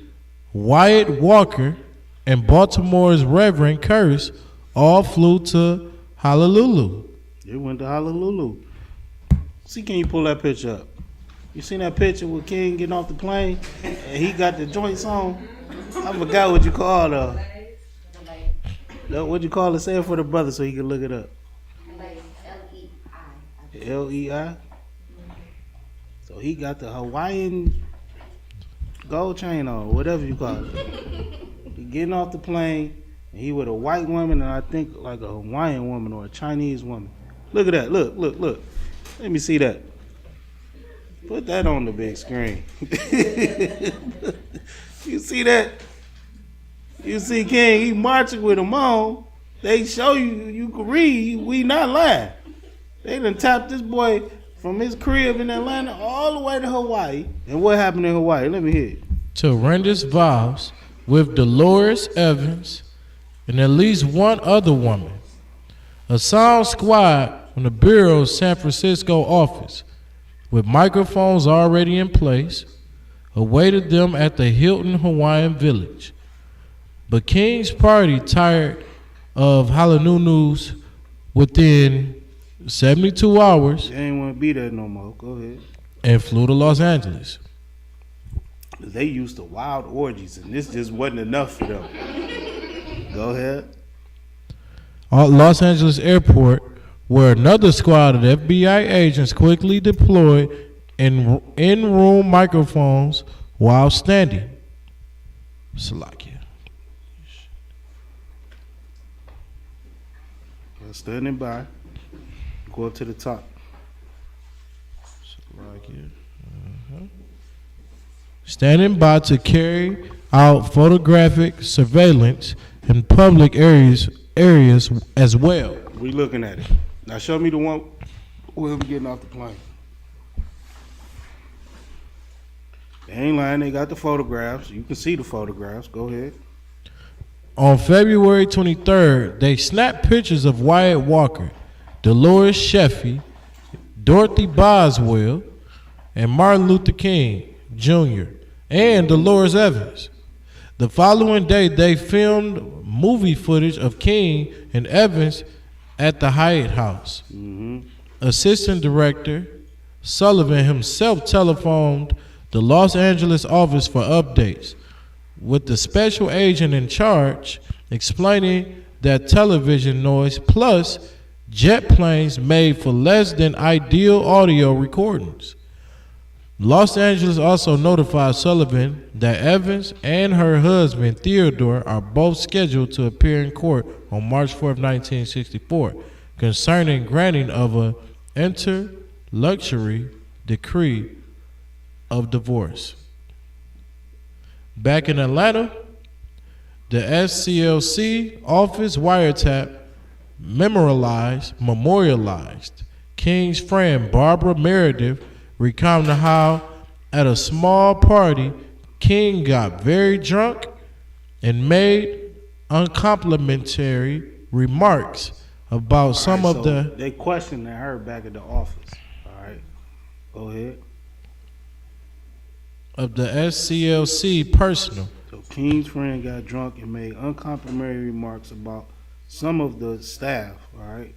Wyatt Walker and Baltimore's Reverend Curse all flew to Honolulu. They went to Honolulu. See, can you pull that picture up? You seen that picture with King getting off the plane and he got the joints on? I forgot what you call what you call it? Say it for the brother so he can look it up. L-E-I? So he got the Hawaiian gold chain on, whatever you call it. He getting off the plane, and he with a white woman, and I think like a Hawaiian woman or a Chinese woman. Look at that. Look. Let me see that. Put that on the big screen. You see that? You see King, he marching with him on. They show you can read, we not lying. They done tapped this boy from his crib in Atlanta all the way to Hawaii. And what happened in Hawaii? Let me hear it. To renders vows with Dolores Evans and at least one other woman. A sound squad from the Bureau's San Francisco office, with microphones already in place, awaited them at the Hilton Hawaiian Village. But King's party, tired of Honolulu's within 72 hours, They ain't want to be there no more. Go ahead. and flew to Los Angeles. They used to wild orgies, and this just wasn't enough for them. Go ahead. Los Angeles Airport, where another squad of FBI agents quickly deployed in-room microphones while standing. Salakia. Standing by. Go up to the top. Salakia. Standing by to carry out photographic surveillance in public areas as well. We looking at it. Now show me the one where we getting off the plane. They ain't lying. They got the photographs. You can see the photographs. Go ahead. On February 23rd, they snapped pictures of Wyatt Walker, Dolores Sheffy, Dorothy Boswell, and Martin Luther King Jr., and Dolores Evans. The following day, they filmed movie footage of King and Evans at the Hyatt House. Assistant Director Sullivan himself telephoned the Los Angeles office for updates, with the special agent in charge explaining that television noise plus jet planes made for less than ideal audio recordings. Los Angeles also notified Sullivan that Evans and her husband Theodore are both scheduled to appear in court on March 4, 1964, concerning granting of a interlocutory decree of divorce. Back in Atlanta, the SCLC office wiretap memorialized King's friend Barbara Meredith recounting how at a small party King got very drunk and made uncomplimentary remarks about some of the... They questioned her back at the office. All right. Go ahead. Of the SCLC personnel. So King's friend got drunk and made uncomplimentary remarks about some of the staff, all right,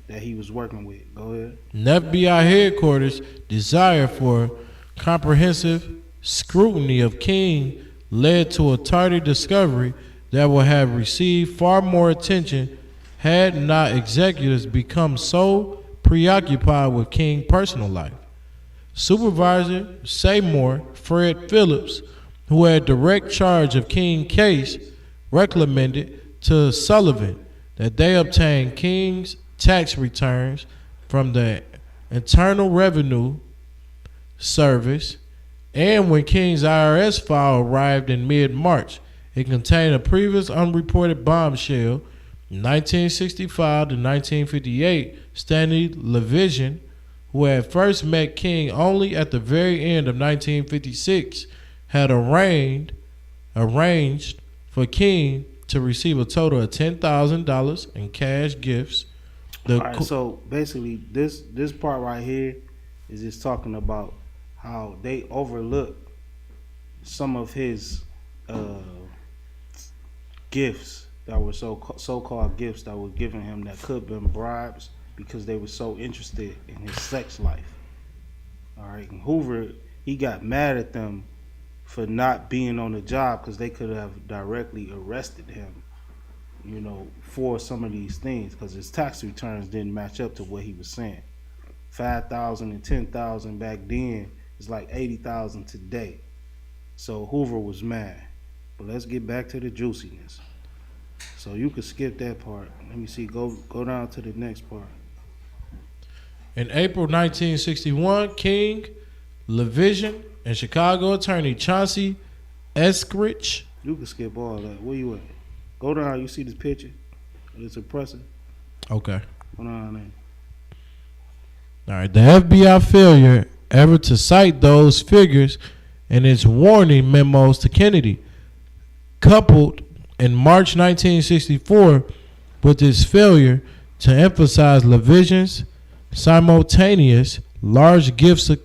that he was working with. Go ahead. And FBI headquarters' desire for comprehensive scrutiny of King led to a tardy discovery that would have received far more attention had not executives become so preoccupied with King's personal life. Supervisor Seymour Fred Phillips, who had direct charge of King's case, recommended to Sullivan that they obtain King's tax returns from the Internal Revenue Service, and when King's IRS file arrived in mid-March, it contained a previous unreported bombshell. In 1965 to 1958, Stanley Levision, who had first met King only at the very end of 1956, had arranged for King to receive a total of $10,000 in cash gifts. All right, so basically, this part right here is just talking about how they overlooked some of his gifts that were so-called gifts that were given him that could have been bribes because they were so interested in his sex life. All right, and Hoover, he got mad at them for not being on the job because they could have directly arrested him, you know, for some of these things because his tax returns didn't match up to what he was saying. 5,000 and 10,000 back then is like 80,000 today. So Hoover was mad. But let's get back to the juiciness. So you could skip that part. Let me see. Go down to the next part. In April 1961, King, LaVision, and Chicago attorney Chauncey Eskridge. You can skip all that. Where you at? Go down. You see this picture? It's impressive. Okay. Go down there. All right. The FBI failure ever to cite those figures in its warning memos to Kennedy, coupled in March 1964 with its failure to emphasize LaVision's simultaneous large gifts to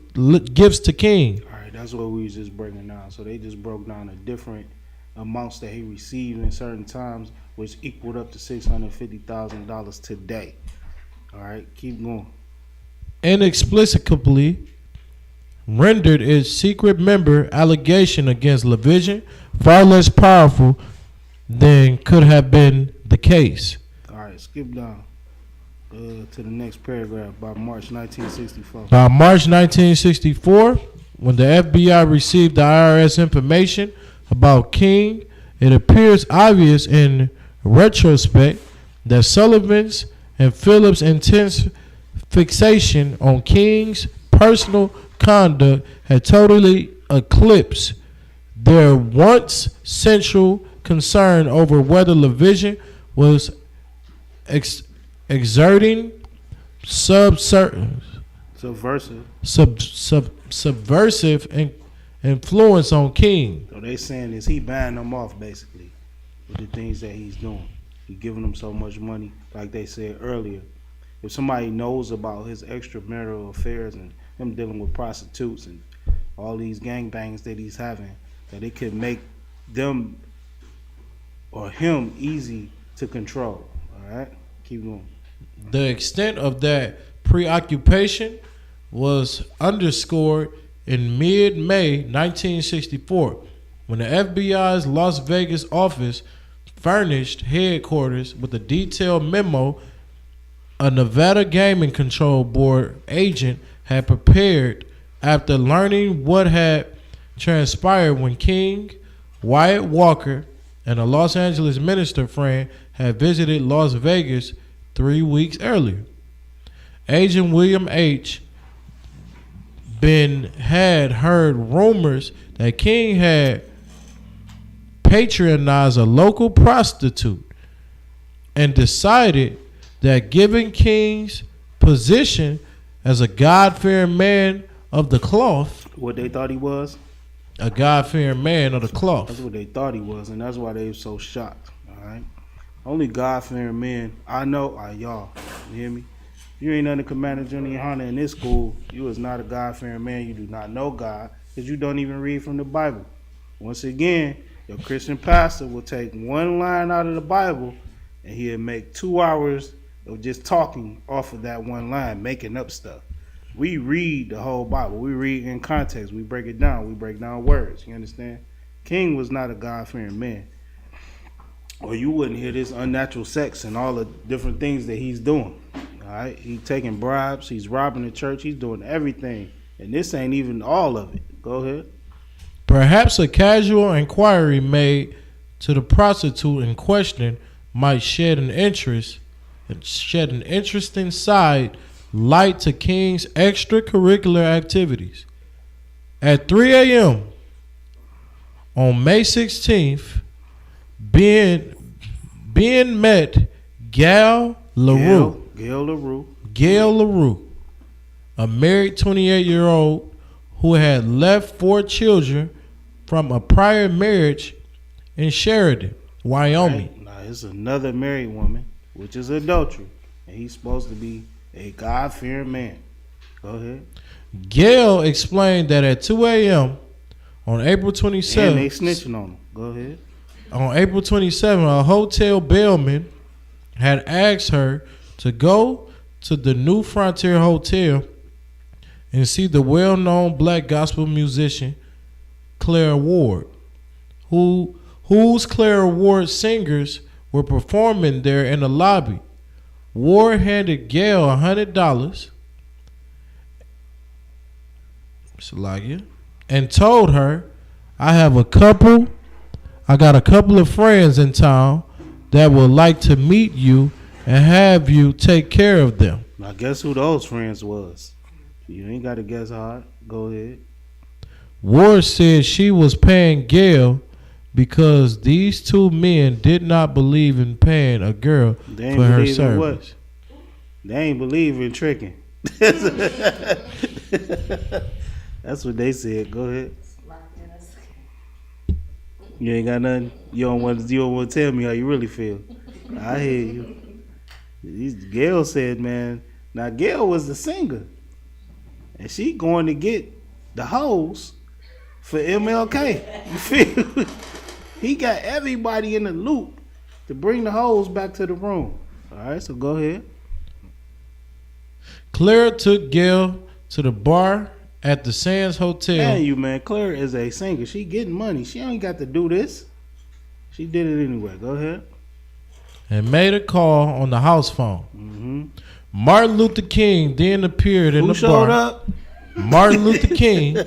King. All right, that's what we was just breaking down. So they just broke down the different amounts that he received in certain times, which equaled up to $650,000 today. All right, keep going. Inexplicably rendered its secret member allegation against LaVision far less powerful than could have been the case. All right, skip down to the next paragraph. By March 1964. By March 1964, when the FBI received the IRS information about King, it appears obvious in retrospect that Sullivan's and Phillips' intense fixation on King's personal conduct had totally eclipsed their once central concern over whether LaVision was exerting subversive influence on King. So they saying is he buying them off basically with the things that he's doing. He giving them so much money, like they said earlier. If somebody knows about his extramarital affairs and him dealing with prostitutes and all these gangbangs that he's having, that it could make them or him easy to control. All right, keep going. The extent of that preoccupation was underscored in mid-May 1964 when the FBI's Las Vegas office furnished headquarters with a detailed memo a Nevada Gaming Control Board agent had prepared after learning what had transpired when King, Wyatt Walker, and a Los Angeles minister friend had visited Las Vegas 3 weeks earlier. Agent William H. had heard rumors that King had patronized a local prostitute and decided that given King's position as a God-fearing man of the cloth, what they thought he was, a God-fearing man of the cloth. That's what they thought he was, and that's why they were so shocked. All right, only God-fearing men I know are y'all. You hear me? You ain't under Commander Junior Hunter in this school. You is not a God-fearing man. You do not know God because you don't even read from the Bible. Once again, your Christian pastor will take one line out of the Bible and he'll make 2 hours of just talking off of that one line, making up stuff. We read the whole Bible. We read in context. We break it down. We break down words. You understand? King was not a God-fearing man. Or you wouldn't hear this unnatural sex and all the different things that he's doing. All right? He's taking bribes. He's robbing the church. He's doing everything. And this ain't even all of it. Go ahead. Perhaps a casual inquiry made to the prostitute in question might shed an interesting side light to King's extracurricular activities. At 3 a.m. on May 16th, being met Gail LaRue, a married 28-year-old who had left 4 children from a prior marriage in Sheridan, Wyoming. Right. Now, it's another married woman, which is adultery, and he's supposed to be a God-fearing man. Go ahead. Gail explained that at 2 a.m. on April 27th. And they snitching on him. Go ahead. On April 27th, a hotel bellman had asked her to go to the New Frontier Hotel and see the well-known black gospel musician Claire Ward, whose Claire Ward singers were performing there in the lobby. Ward handed Gail $100 and told her, I got a couple of friends in town that would like to meet you and have you take care of them. Now guess who those friends was? You ain't got to guess hard. Go ahead. Ward said she was paying Gail because these two men did not believe in paying a girl for her service. They ain't believe in tricking. That's what they said. Go ahead. You ain't got nothing. You don't want to tell me how you really feel. I hear you. Gail said, man. Now Gail was the singer, and she going to get the hoes for MLK. You feel? He got everybody in the loop to bring the hoes back to the room. All right, so go ahead. Claire took Gail to the bar at the Sands Hotel. Man, Claire is a singer. She getting money. She ain't got to do this. She did it anyway. Go ahead. And made a call on the house phone. Mm-hmm. Martin Luther King then appeared in the bar. Who showed up? Martin Luther King.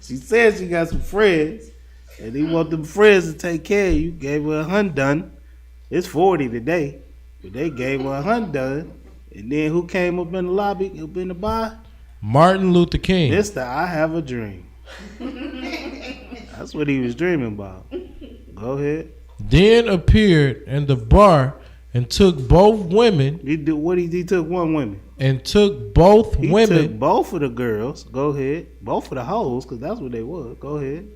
She said she got some friends, and he want them friends to take care of you. Gave her $100. It's 40 today, but they gave her $100. And then who came up in the lobby, up in the bar? Martin Luther King. It's the I Have a Dream. That's what he was dreaming about. Go ahead. Then appeared in the bar and took both women. He took one woman. And took both women. He took both of the girls. Go ahead. Both of the hoes, because that's what they was. Go ahead.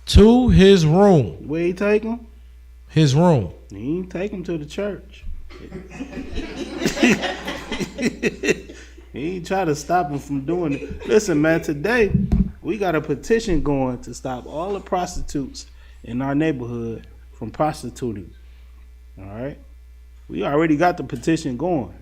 To his room. Where he take them? His room. He ain't take them to the church. He ain't try to stop him from doing it. Listen, man, today we got a petition going to stop all the prostitutes in our neighborhood from prostituting. All right? We already got the petition going.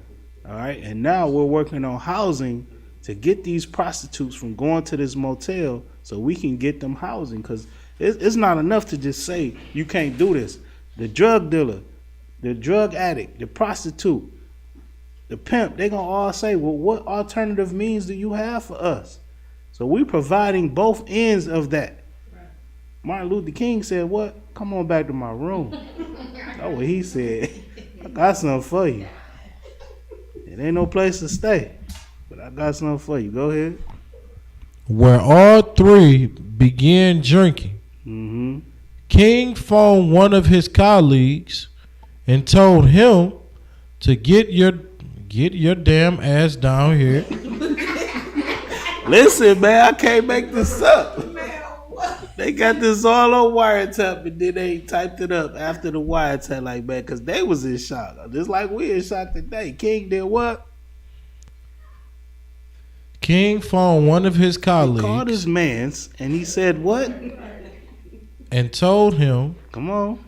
All right? And now we're working on housing to get these prostitutes from going to this motel so we can get them housing, because it's not enough to just say you can't do this. The drug dealer, the drug addict, the prostitute, the pimp, they gonna all say, well, what alternative means do you have for us? So we providing both ends of that. Right. Martin Luther King said, what? Come on back to my room. That's what he said. I got something for you. It ain't no place to stay, but I got something for you. Go ahead. Where all three began drinking, mm-hmm. King phoned one of his colleagues and told him to get your damn ass down here. Listen, man, I can't make this up. They got this all on wiretap, and then they typed it up after the wiretap, like, man, because they was in shock. Just like we in shock today. King did what? King phoned one of his colleagues. He called his mans, and he said what? And told him, come on,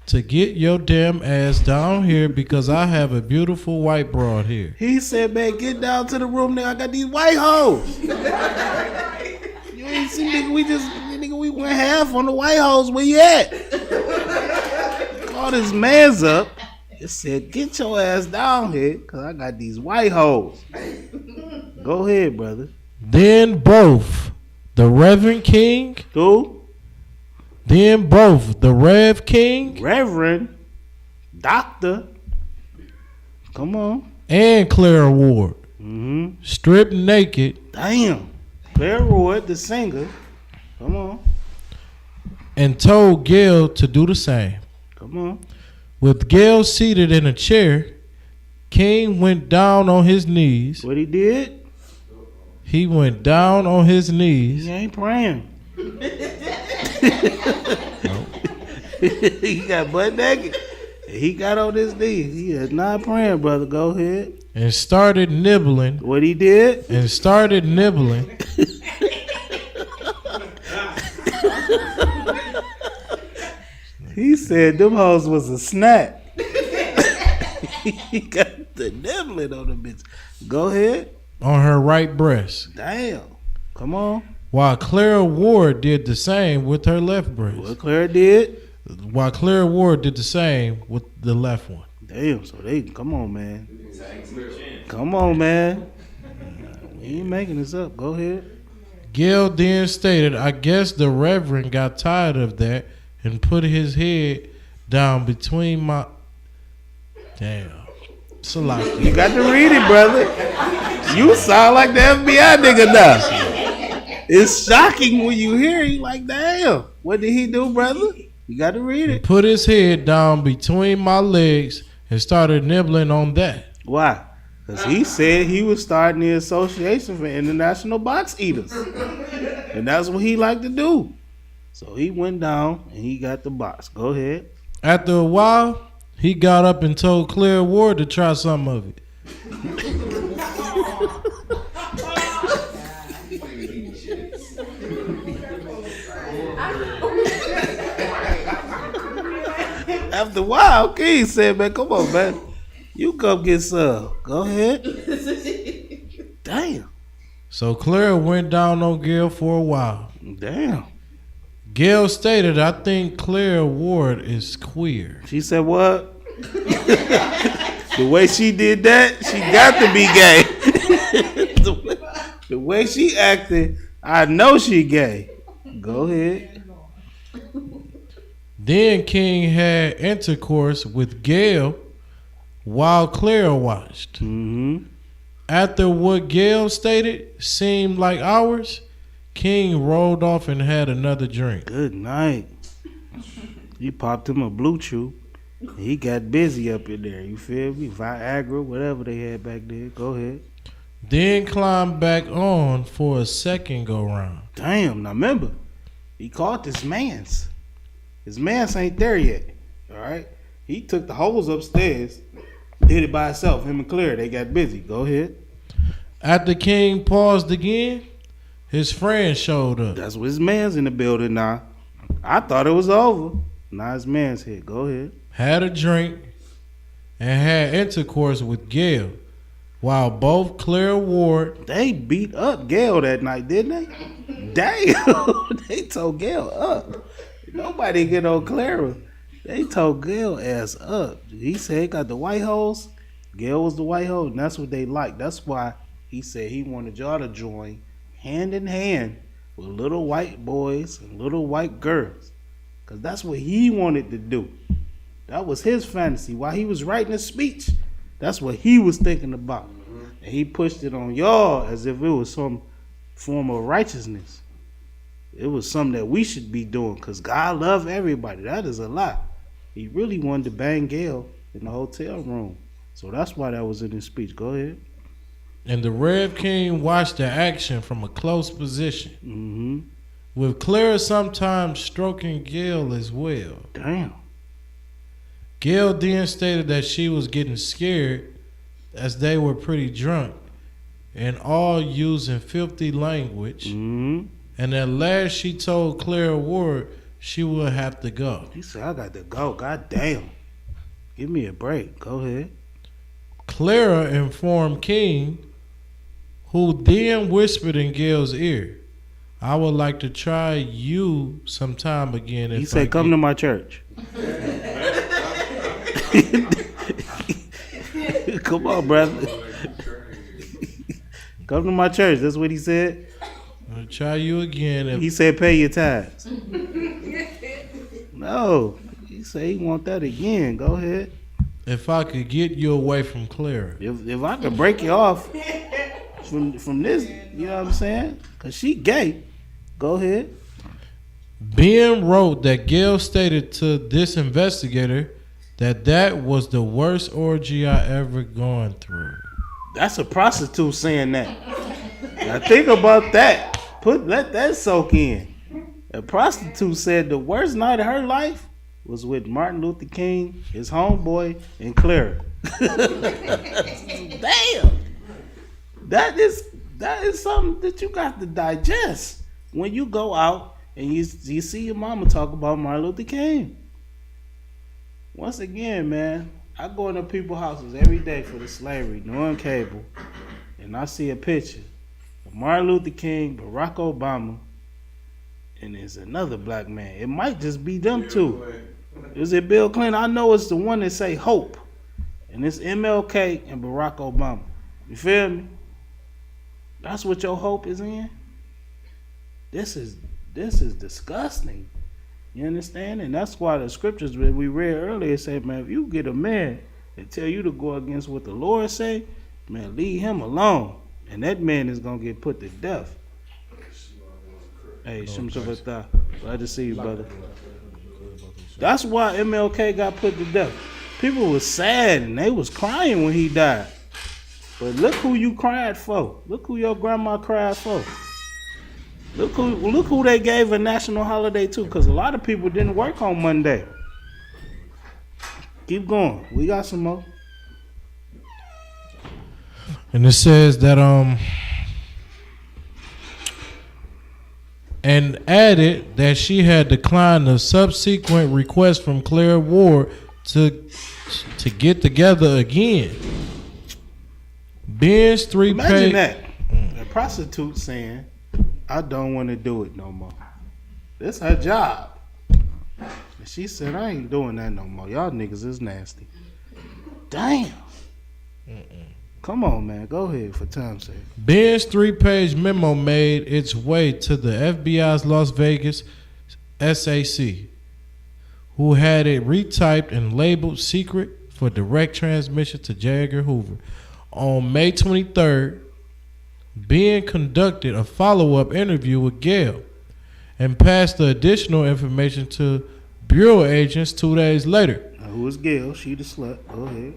to get your damn ass down here because I have a beautiful white broad here. He said, man, get down to the room now. I got these white hoes. You ain't see, nigga, we went half on the white hoes. Where you at? Called his mans up and said, get your ass down here because I got these white hoes. Go ahead, brother. Then both the Reverend King. Who? Then both the Rev King. Reverend. Doctor. Come on. And Claire Ward. Mm-hmm. Stripped naked. Damn. Claire Ward, the singer. Come on. And told Gail to do the same. Come on. With Gail seated in a chair, King went down on his knees. What he did? He went down on his knees. He ain't praying. He got butt naked. He got on his knees. He is not praying, brother. Go ahead. And started nibbling. What he did? And started nibbling. He said them hoes was a snack. He got the nibbling on the bitch. Go ahead. On her right breast. Damn. Come on. While Clara Ward did the same with her left breast. What Clara did? While Clara Ward did the same with the left one. Damn, so they, come on, man. Come on, man. We ain't making this up. Go ahead. Gail then stated, I guess the Reverend got tired of that and put his head down between my... Damn. Salaki. You got to read it, brother. You sound like the FBI nigga now. It's shocking when you hear it. Like, damn. What did he do, brother? You got to read it. Put his head down between my legs and started nibbling on that. Why? Because he said he was starting the Association for International Box Eaters. And that's what he liked to do. So he went down and he got the box. Go ahead. After a while, he got up and told Claire Ward to try some of it. After a while, King said, man, come on, man. You come get some. Go ahead. Damn. So Claire went down on Gail for a while. Damn. Gail stated, I think Claire Ward is queer. She said what? The way she did that, she got to be gay. The way she acted, I know she gay. Go ahead. Then King had intercourse with Gail while Claire watched. Mm-hmm. After what Gail stated seemed like hours, King rolled off and had another drink. Good night. You popped him a blue chew. He got busy up in there. You feel me? Viagra, whatever they had back there. Go ahead. Then climbed back on for a second go round. Damn, now remember, he caught this man's. His man's ain't there yet. All right? He took the hose upstairs, did it by himself. Him and Claire, they got busy. Go ahead. After King paused again, his friend showed up. That's what his man's in the building now. I thought it was over. Now his man's here. Go ahead. Had a drink and had intercourse with Gail while both Claire Ward... They beat up Gail that night, didn't they? Damn. They told Gail up. Nobody get on Clara. They told Gail ass up. He said he got the white holes. Gail was the white hole, and that's what they liked. That's why he said he wanted y'all to join hand in hand with little white boys and little white girls. Because that's what he wanted to do. That was his fantasy. While he was writing his speech, that's what he was thinking about. And he pushed it on y'all as if it was some form of righteousness. It was something that we should be doing because God loves everybody. That is a lie. He really wanted to bang Gail in the hotel room. So that's why that was in his speech. Go ahead. And the Red King watched the action from a close position. Mm-hmm. With Clara sometimes stroking Gail as well. Damn. Gail then stated that she was getting scared as they were pretty drunk and all using filthy language. Mm-hmm. And at last she told Claire Ward she would have to go. He said, I got to go. God damn. Give me a break. Go ahead. Clara informed King, who then whispered in Gail's ear, I would like to try you sometime again. He said, come to my church. Come on, brother. Come to my church. That's what he said. I'll try you again. He said, pay your tithes. No. He said he want that again. Go ahead. If I could get you away from Clara. If I could break you off from this, you know what I'm saying? Because she gay. Go ahead. Ben wrote that Gail stated to this investigator that was the worst orgy I ever gone through. That's a prostitute saying that. Now think about that. Let that soak in. A prostitute said the worst night of her life was with Martin Luther King, his homeboy, and Clara. Damn. That is something that you got to digest when you go out and you see your mama talk about Martin Luther King. Once again, man, I go into people's houses every day for the slavery, doing cable, and I see a picture of Martin Luther King, Barack Obama, and there's another black man. It might just be them two. Is it Bill Clinton? I know it's the one that say hope, and it's MLK and Barack Obama. You feel me? That's what your hope is in. This is disgusting. You understand? And that's why the scriptures that we read earlier say, man, if you get a man that tell you to go against what the Lord say, man, leave him alone, and that man is gonna get put to death. Hey, glad to see you, brother. That's why MLK got put to death. People was sad and they was crying when he died. But look who you cried for. Look who your grandma cried for. Look who they gave a national holiday to, because a lot of people didn't work on Monday. Keep going. We got some more. And it says that and added that she had declined a subsequent request from Claire Ward to get together again. Ben's Imagine that. A prostitute saying, I don't want to do it no more. This her job. And she said, I ain't doing that no more. Y'all niggas is nasty. Damn. Come on, man. Go ahead for time's sake. Ben's 3-page memo made its way to the FBI's Las Vegas SAC, who had it retyped and labeled secret for direct transmission to J. Edgar Hoover. On May 23rd, Ben conducted a follow-up interview with Gail and passed the additional information to bureau agents 2 days later. Now, who is Gail? She the slut. Go ahead.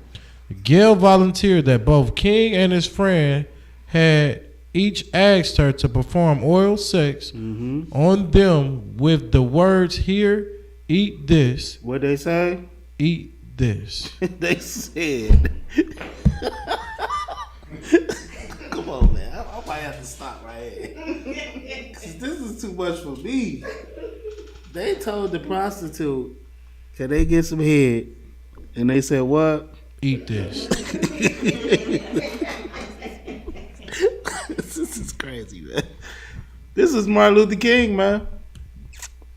Gail volunteered that both King and his friend had each asked her to perform oral sex on them with the words, "Here, eat this." What they say? Eat this. They said. Come on, man. I might have to stop right here. 'Cause this is too much for me. They told the prostitute, can they get some head? And they said, what? Eat this. This is crazy, man. This is Martin Luther King, man.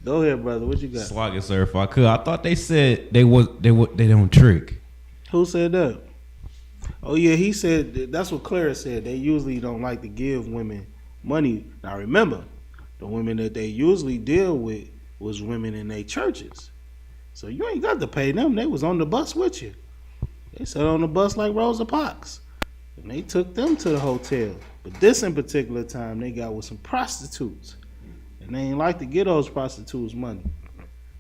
Go ahead, brother. What you got? Slog it, sir, if I could. I thought they said they don't trick. Who said that? Oh yeah, he said that's what Clara said. They usually don't like to give women money. Now remember, the women that they usually deal with was women in their churches. So you ain't got to pay them. They was on the bus with you. They sat on the bus like Rosa Parks. And they took them to the hotel. But this in particular time, they got with some prostitutes. And they ain't like to get those prostitutes money.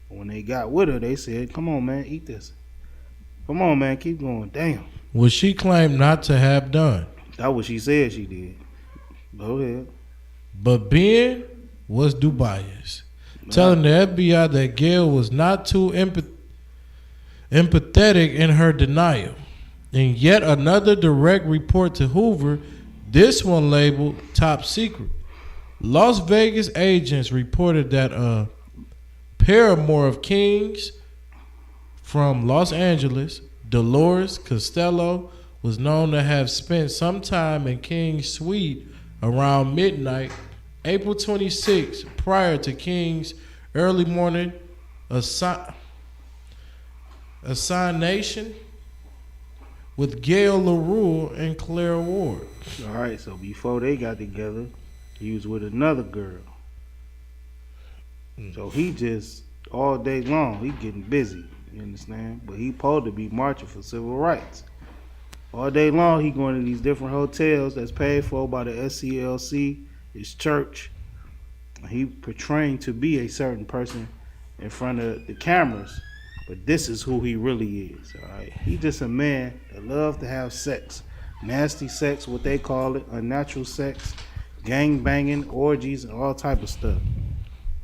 When they got with her, they said, come on, man, eat this. Come on, man, keep going. Damn. Which she claimed not to have done. That's what she said she did. Go ahead. But Ben was dubious, telling the FBI that Gail was not too empathetic in her denial. In yet another direct report to Hoover, this one labeled top secret, Las Vegas agents reported that a paramour of King's from Los Angeles, Dolores Costello, was known to have spent some time in King's suite around midnight, April 26, prior to King's early morning assignation with Gail LaRue and Claire Ward. All right, so before they got together, he was with another girl. So he just, all day long, he getting busy, you understand? But he supposed to be marching for civil rights. All day long, he going to these different hotels that's paid for by the SCLC, his church. He portraying to be a certain person in front of the cameras. But this is who he really is, all right? He just a man that loves to have sex. Nasty sex, what they call it, unnatural sex, gang banging, orgies, and all type of stuff.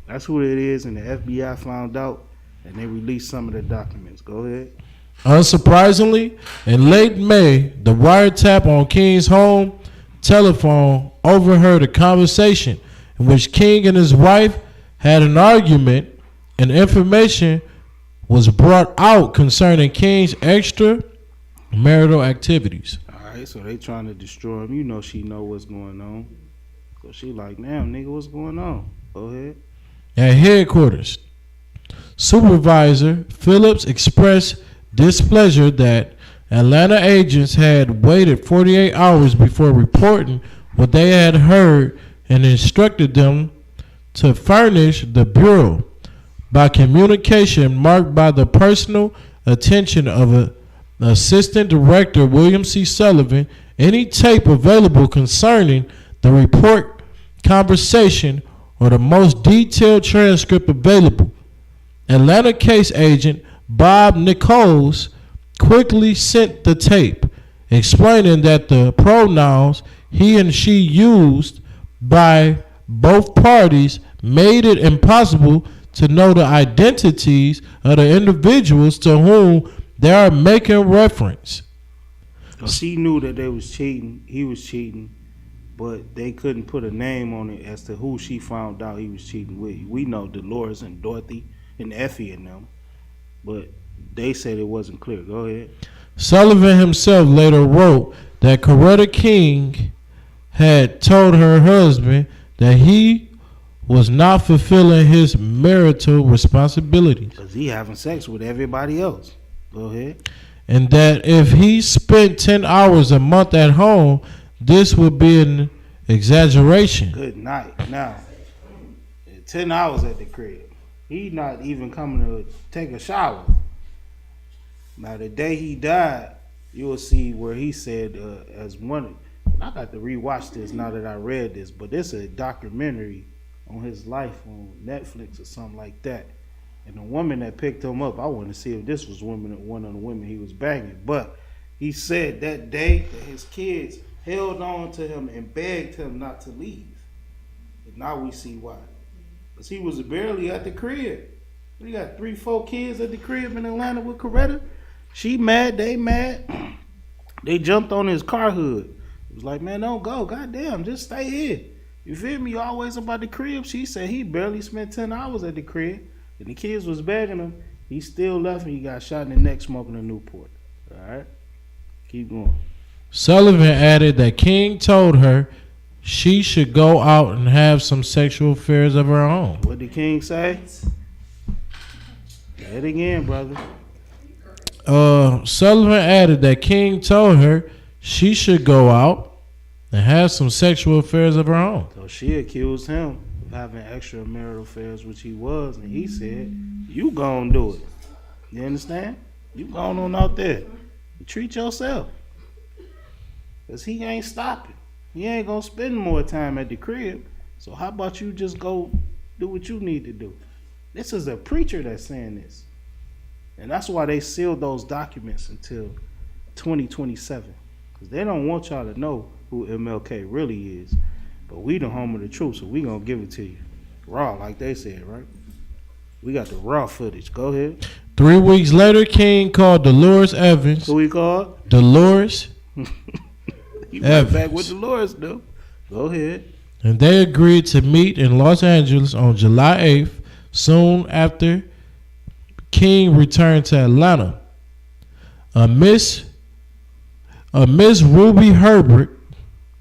That's who it is, and the FBI found out and they released some of the documents. Go ahead. Unsurprisingly, in late May, the wiretap on King's home telephone overheard a conversation in which King and his wife had an argument, and information was brought out concerning King's extramarital activities. All right, so they trying to destroy him. You know she know what's going on. So she like, damn, nigga, what's going on? Go ahead. At headquarters, Supervisor Phillips expressed displeasure that Atlanta agents had waited 48 hours before reporting what they had heard and instructed them to furnish the Bureau by communication marked by the personal attention of Assistant Director William C. Sullivan any tape available concerning the report, conversation, or the most detailed transcript available. Atlanta case agent Bob Nichols quickly sent the tape, explaining that the pronouns he and she used by both parties made it impossible to know the identities of the individuals to whom they are making reference. So she knew that they was cheating, he was cheating, but they couldn't put a name on it as to who she found out he was cheating with. We know Dolores and Dorothy and Effie and them, but they said it wasn't clear. Go ahead. Sullivan himself later wrote that Coretta King had told her husband that he was not fulfilling his marital responsibilities. Because he having sex with everybody else. Go ahead. And that if he spent 10 hours a month at home, this would be an exaggeration. Good night. Now, 10 hours at the crib. He not even coming to take a shower. Now, the day he died, you will see where he said, as one, I got to rewatch this now that I read this, but this is a documentary on his life on Netflix or something like that. And the woman that picked him up, I want to see if this was one of the women he was banging. But he said that day that his kids held on to him and begged him not to leave. And now we see why. Because he was barely at the crib. We got 3-4 kids at the crib in Atlanta with Coretta. She mad, they mad. They jumped on his car hood. It was like, man, don't go. Goddamn, just stay here. You feel me? You always about the crib. She said he barely spent 10 hours at the crib. And the kids was begging him. He still left and he got shot in the neck smoking a Newport. All right? Keep going. Sullivan added that King told her she should go out and have some sexual affairs of her own. What did King say? Say it again, brother. Sullivan added that King told her she should go out and have some sexual affairs of her own. So she accused him of having extramarital affairs, which he was, and he said, you gonna do it. You understand? You going on out there. You treat yourself. Because he ain't stopping. He ain't gonna spend more time at the crib. So how about you just go do what you need to do? This is a preacher that's saying this. And that's why they sealed those documents until 2027. Because they don't want y'all to know who MLK really is. But we the home of the truth, so we gonna give it to you. Raw, like they said, right? We got the raw footage. Go ahead. 3 weeks later, King called Dolores Evans. Who he called? Dolores He went back with Dolores, though. Go ahead. And they agreed to meet in Los Angeles on July 8th, soon after King returned to Atlanta. A Miss Ruby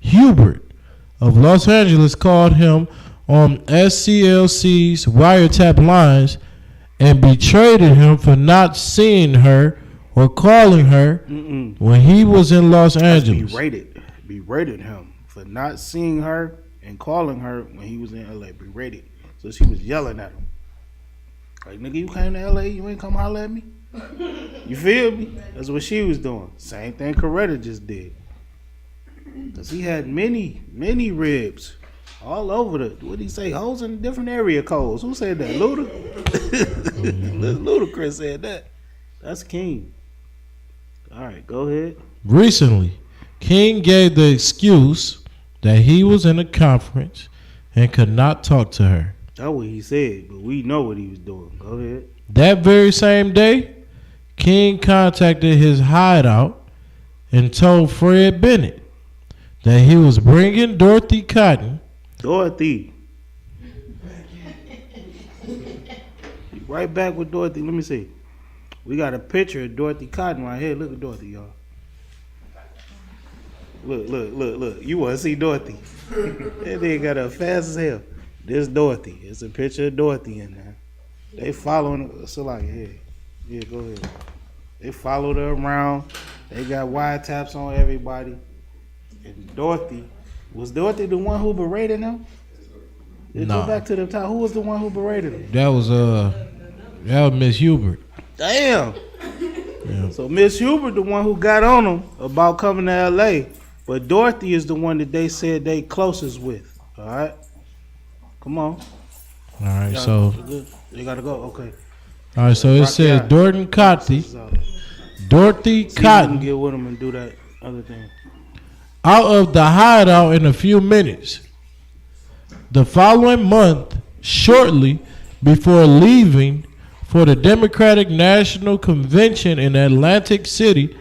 Hubert of Los Angeles called him on SCLC's wiretap lines and berated him for not seeing her or calling her when he was in Los Angeles. Berated him for not seeing her and calling her when he was in LA. Berated. So she was yelling at him. Like, nigga, you came to LA, you ain't come holler at me? You feel me? That's what she was doing. Same thing Coretta just did. Because he had many ribs all over the, what did he say, holes in different area codes. Who said that? Luda? Ludacris said that. That's King. All right, go ahead. Recently, King gave the excuse that he was in a conference and could not talk to her. That's what he said, but we know what he was doing. Go ahead. That very same day, King contacted his hideout and told Fred Bennett that he was bringing Dorothy Cotton. Dorothy. Right back with Dorothy. Let me see. We got a picture of Dorothy Cotton right here. Look at Dorothy, y'all. Look. You want to see Dorothy? That nigga got her fast as hell. This Dorothy. It's a picture of Dorothy in there. They following. So like, yeah, go ahead. They followed her around. They got wiretaps on everybody. And Dorothy, was Dorothy the one who berated them? No. Go back to the top. Who was the one who berated them? That was Miss Hubert. Damn. Yeah. So Miss Hubert, the one who got on them about coming to L.A., but Dorothy is the one that they said they closest with. All right. Come on. All right. So you gotta go. Okay. All right. So it says Dorothy Cotton. Dorothy Cotton. Get with them and do that other thing. Out of the hideout in a few minutes. The following month, shortly before leaving for the Democratic National Convention in Atlantic City,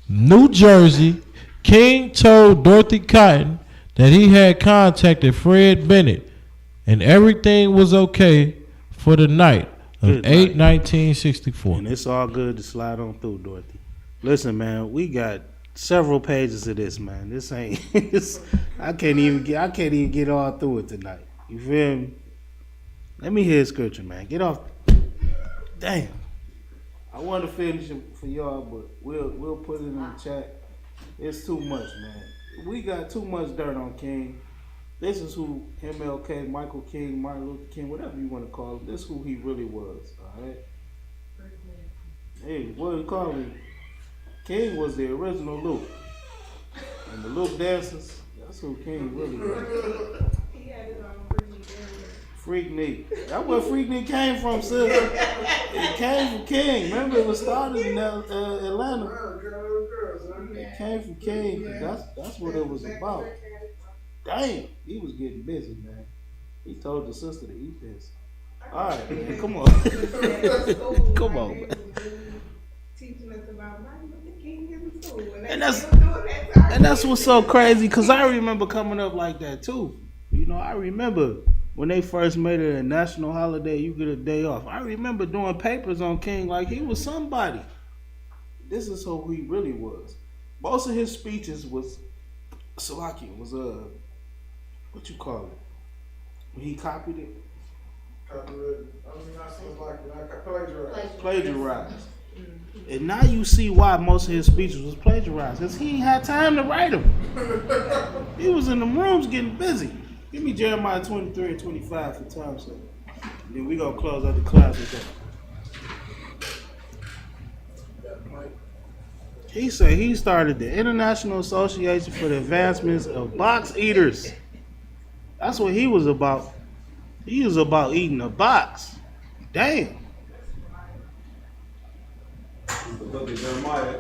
New Jersey, King told Dorothy Cotton that he had contacted Fred Bennett and everything was okay for the night of 8/1964. And it's all good to slide on through, Dorothy. Listen, man, we got several pages of this, man. This ain't. I can't even get all through it tonight. You feel me? Let me hear scripture, man. Get off. Damn. I want to finish it for y'all, but we'll put it in the chat. It's too much, man. We got too much dirt on King. This is who MLK, Michael King, Martin Luther King, whatever you want to call him. This is who he really was. All right. Hey, what do you call him? King was the original Luke. And the Luke dancers, that's who King really was. He had his own Freaknik. That's where Freaknik came from, sis. It came from King. Remember, it was started in Atlanta. It came from King. That's what it was about. Damn, he was getting busy, man. He told the sister to eat this. All right, man, come on. Come on, man. Teaching us about Martin Luther King in school. And that's what's so crazy, because I remember coming up like that, too. You know, I remember when they first made it a national holiday, you get a day off. I remember doing papers on King like he was somebody. This is who he really was. Most of his speeches was, Salaki, was, what you call it? When he copied it? Plagiarized. And now you see why most of his speeches was plagiarized. Because he ain't had time to write them. He was in them rooms getting busy. Give me Jeremiah 23 and 25 for time's sake. And then we gonna close out the class with that. He said he started the International Association for the Advancements of Box Eaters. That's what he was about. He was about eating a box. Damn. The book of Jeremiah.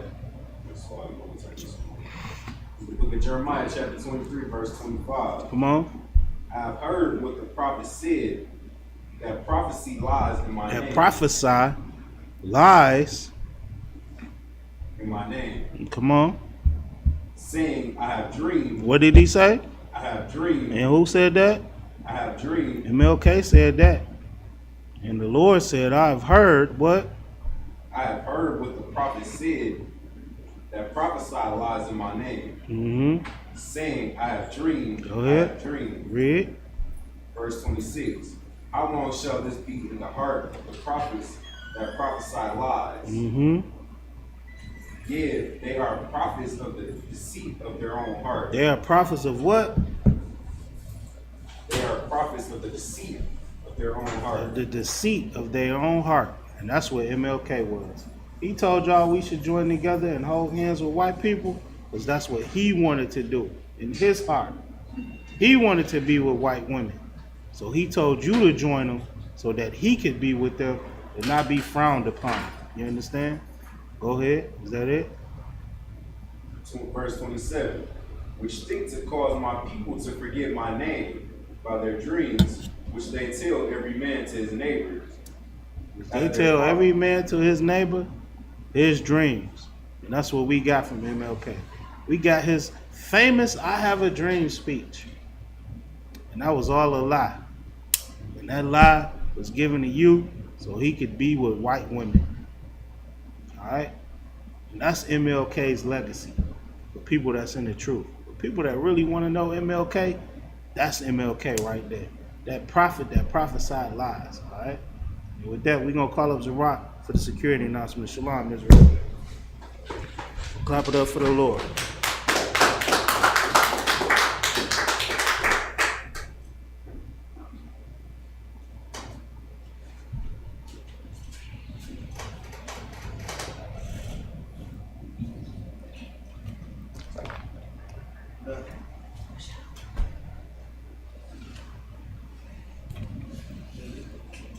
The book of Jeremiah, chapter 23, verse 25. Come on. I have heard what the prophet said, that prophecy lies in my name. That prophesy lies in my name. Come on. Saying, I have dreamed. What did he say? I have dreamed. And who said that? I have dreamed. MLK said that. And the Lord said, I have heard what? I have heard what the prophet said, that prophesy lies in my name. Mm-hmm. Saying, I have dreamed. Go ahead. I have dreamed. Read. Verse 26. How long shall this be in the heart of the prophets that prophesy lies? Mm-hmm. Yeah, they are prophets of the deceit of their own heart. They are prophets of what? They are prophets of the deceit of their own heart. The deceit of their own heart. And that's what MLK was. He told y'all we should join together and hold hands with white people because that's what he wanted to do in his heart. He wanted to be with white women. So he told you to join them so that he could be with them and not be frowned upon. You understand? Go ahead. Is that it? Verse 27. Which think to cause my people to forget my name by their dreams, which they tell every man to his neighbor. They tell every man to his neighbor his dreams. And that's what we got from MLK. We got his famous I Have a Dream speech. And that was all a lie. And that lie was given to you so he could be with white women. Alright? And that's MLK's legacy. For people that's in the truth. For people that really want to know MLK, that's MLK right there. That prophet that prophesied lies. Alright? And with that, we're going to call up Zarak for the security announcement. Shalom, Israel. Clap it up for the Lord.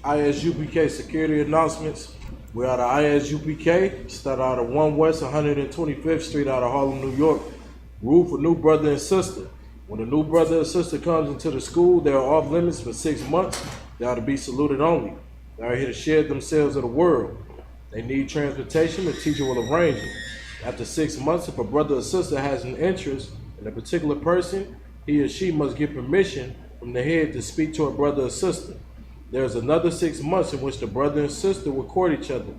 ISUPK security announcements. We are the ISUPK, start out of 1 West 125th Street out of Harlem, New York. Rule for new brother and sister. When a new brother or sister comes into the school, they are off limits for 6 months. They are to be saluted only. They are here to share themselves of the world. They need transportation, the teacher will arrange it. After 6 months, if a brother or sister has an interest in a particular person, he or she must get permission from the head to speak to a brother or sister. There is another 6 months in which the brother and sister will court each other.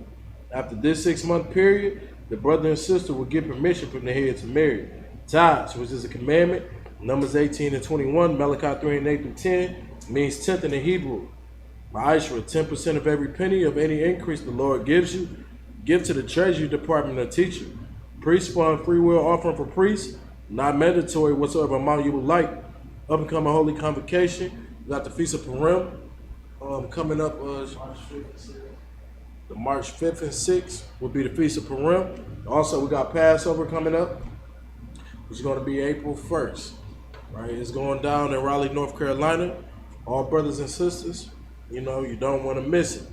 After this 6 month period, the brother and sister will get permission from the head to marry. Tithes, which is a commandment, Numbers 18 and 21, Malachi 3 and 8 through 10, means tenth in the Hebrew. Ma'ashra, 10% of every penny of any increase the Lord gives you, give to the treasury department or teacher. Priest fund free will offering for priests, not mandatory whatsoever amount you would like. Up and coming holy convocation, we got the Feast of Purim. Coming up, the March 5th and 6th will be the Feast of Purim. Also, we got Passover coming up, which is going to be April 1st. Right, it's going down in Raleigh, North Carolina. All brothers and sisters, you know, you don't want to miss it.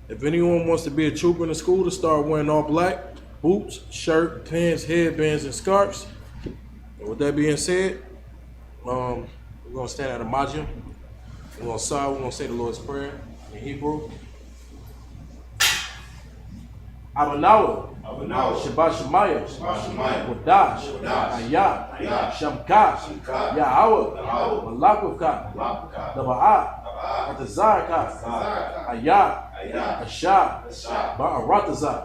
If anyone wants to be a trooper in the school to start wearing all black, boots, shirt, pants, headbands, and scarves. And with that being said, we're going to stand at a majim. We're going to say the Lord's Prayer in Hebrew. Abanawa, Shabbat Shemayim, Wadash, Ayah, Shamkash, Yahweh, Malakuvka, Naba'ah, Atazarka, Ayah, Ashah, Ba'aratazah,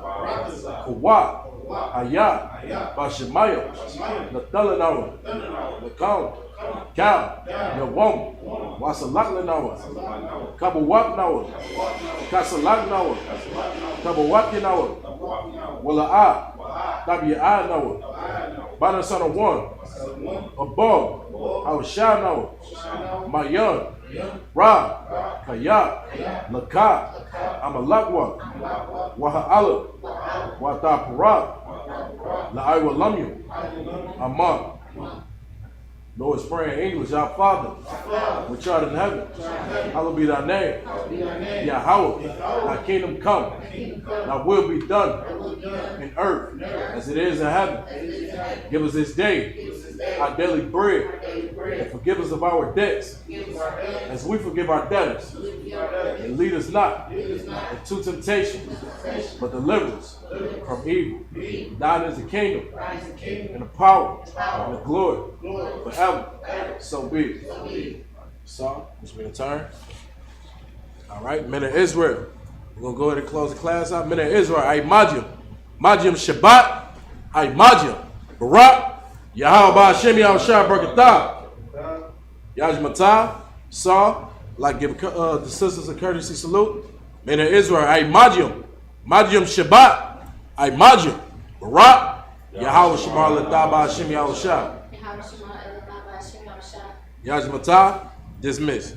Kuwah, Ayah, Bashemayim, Natalanawa, Nakam, Cal, Yawam, Wasalak Nawa, Kabawak Nawa, Kasalak Nawa, Kabawak Nawa, Wala'a, Tabi'a Nawa, Bana Son of One, Above, Awashah Nawa, Mayan, Ra, Kaya, Laka, Amalakwa, Waha'ala, Watapura, La'aywa Lamyu, Amman. Lord's Prayer in English, our Father, which art in heaven, hallowed be thy name. Yahweh, thy kingdom come, thy will be done in earth as it is in heaven. Give us this day our daily bread, and forgive us of our debts, as we forgive our debtors. And lead us not into temptation, but deliver us from evil. Thine is the kingdom, and the power, and the glory, forever. So be it. So, it's been a turn. All right, men of Israel. We're going to go ahead and close the class out. Men of Israel, ay Majim. Majim Shabbat, ay Majim. Barak, Yahweh Hashem Yahushua Barakatah. Yajmatah, Saw, like give the sisters a courtesy salute. Men of Israel, ay Majim. Majim Shabbat, ay Majim. Barak, Yahweh Shema Latah Hashem Yahushua. Yajmatah, dismiss.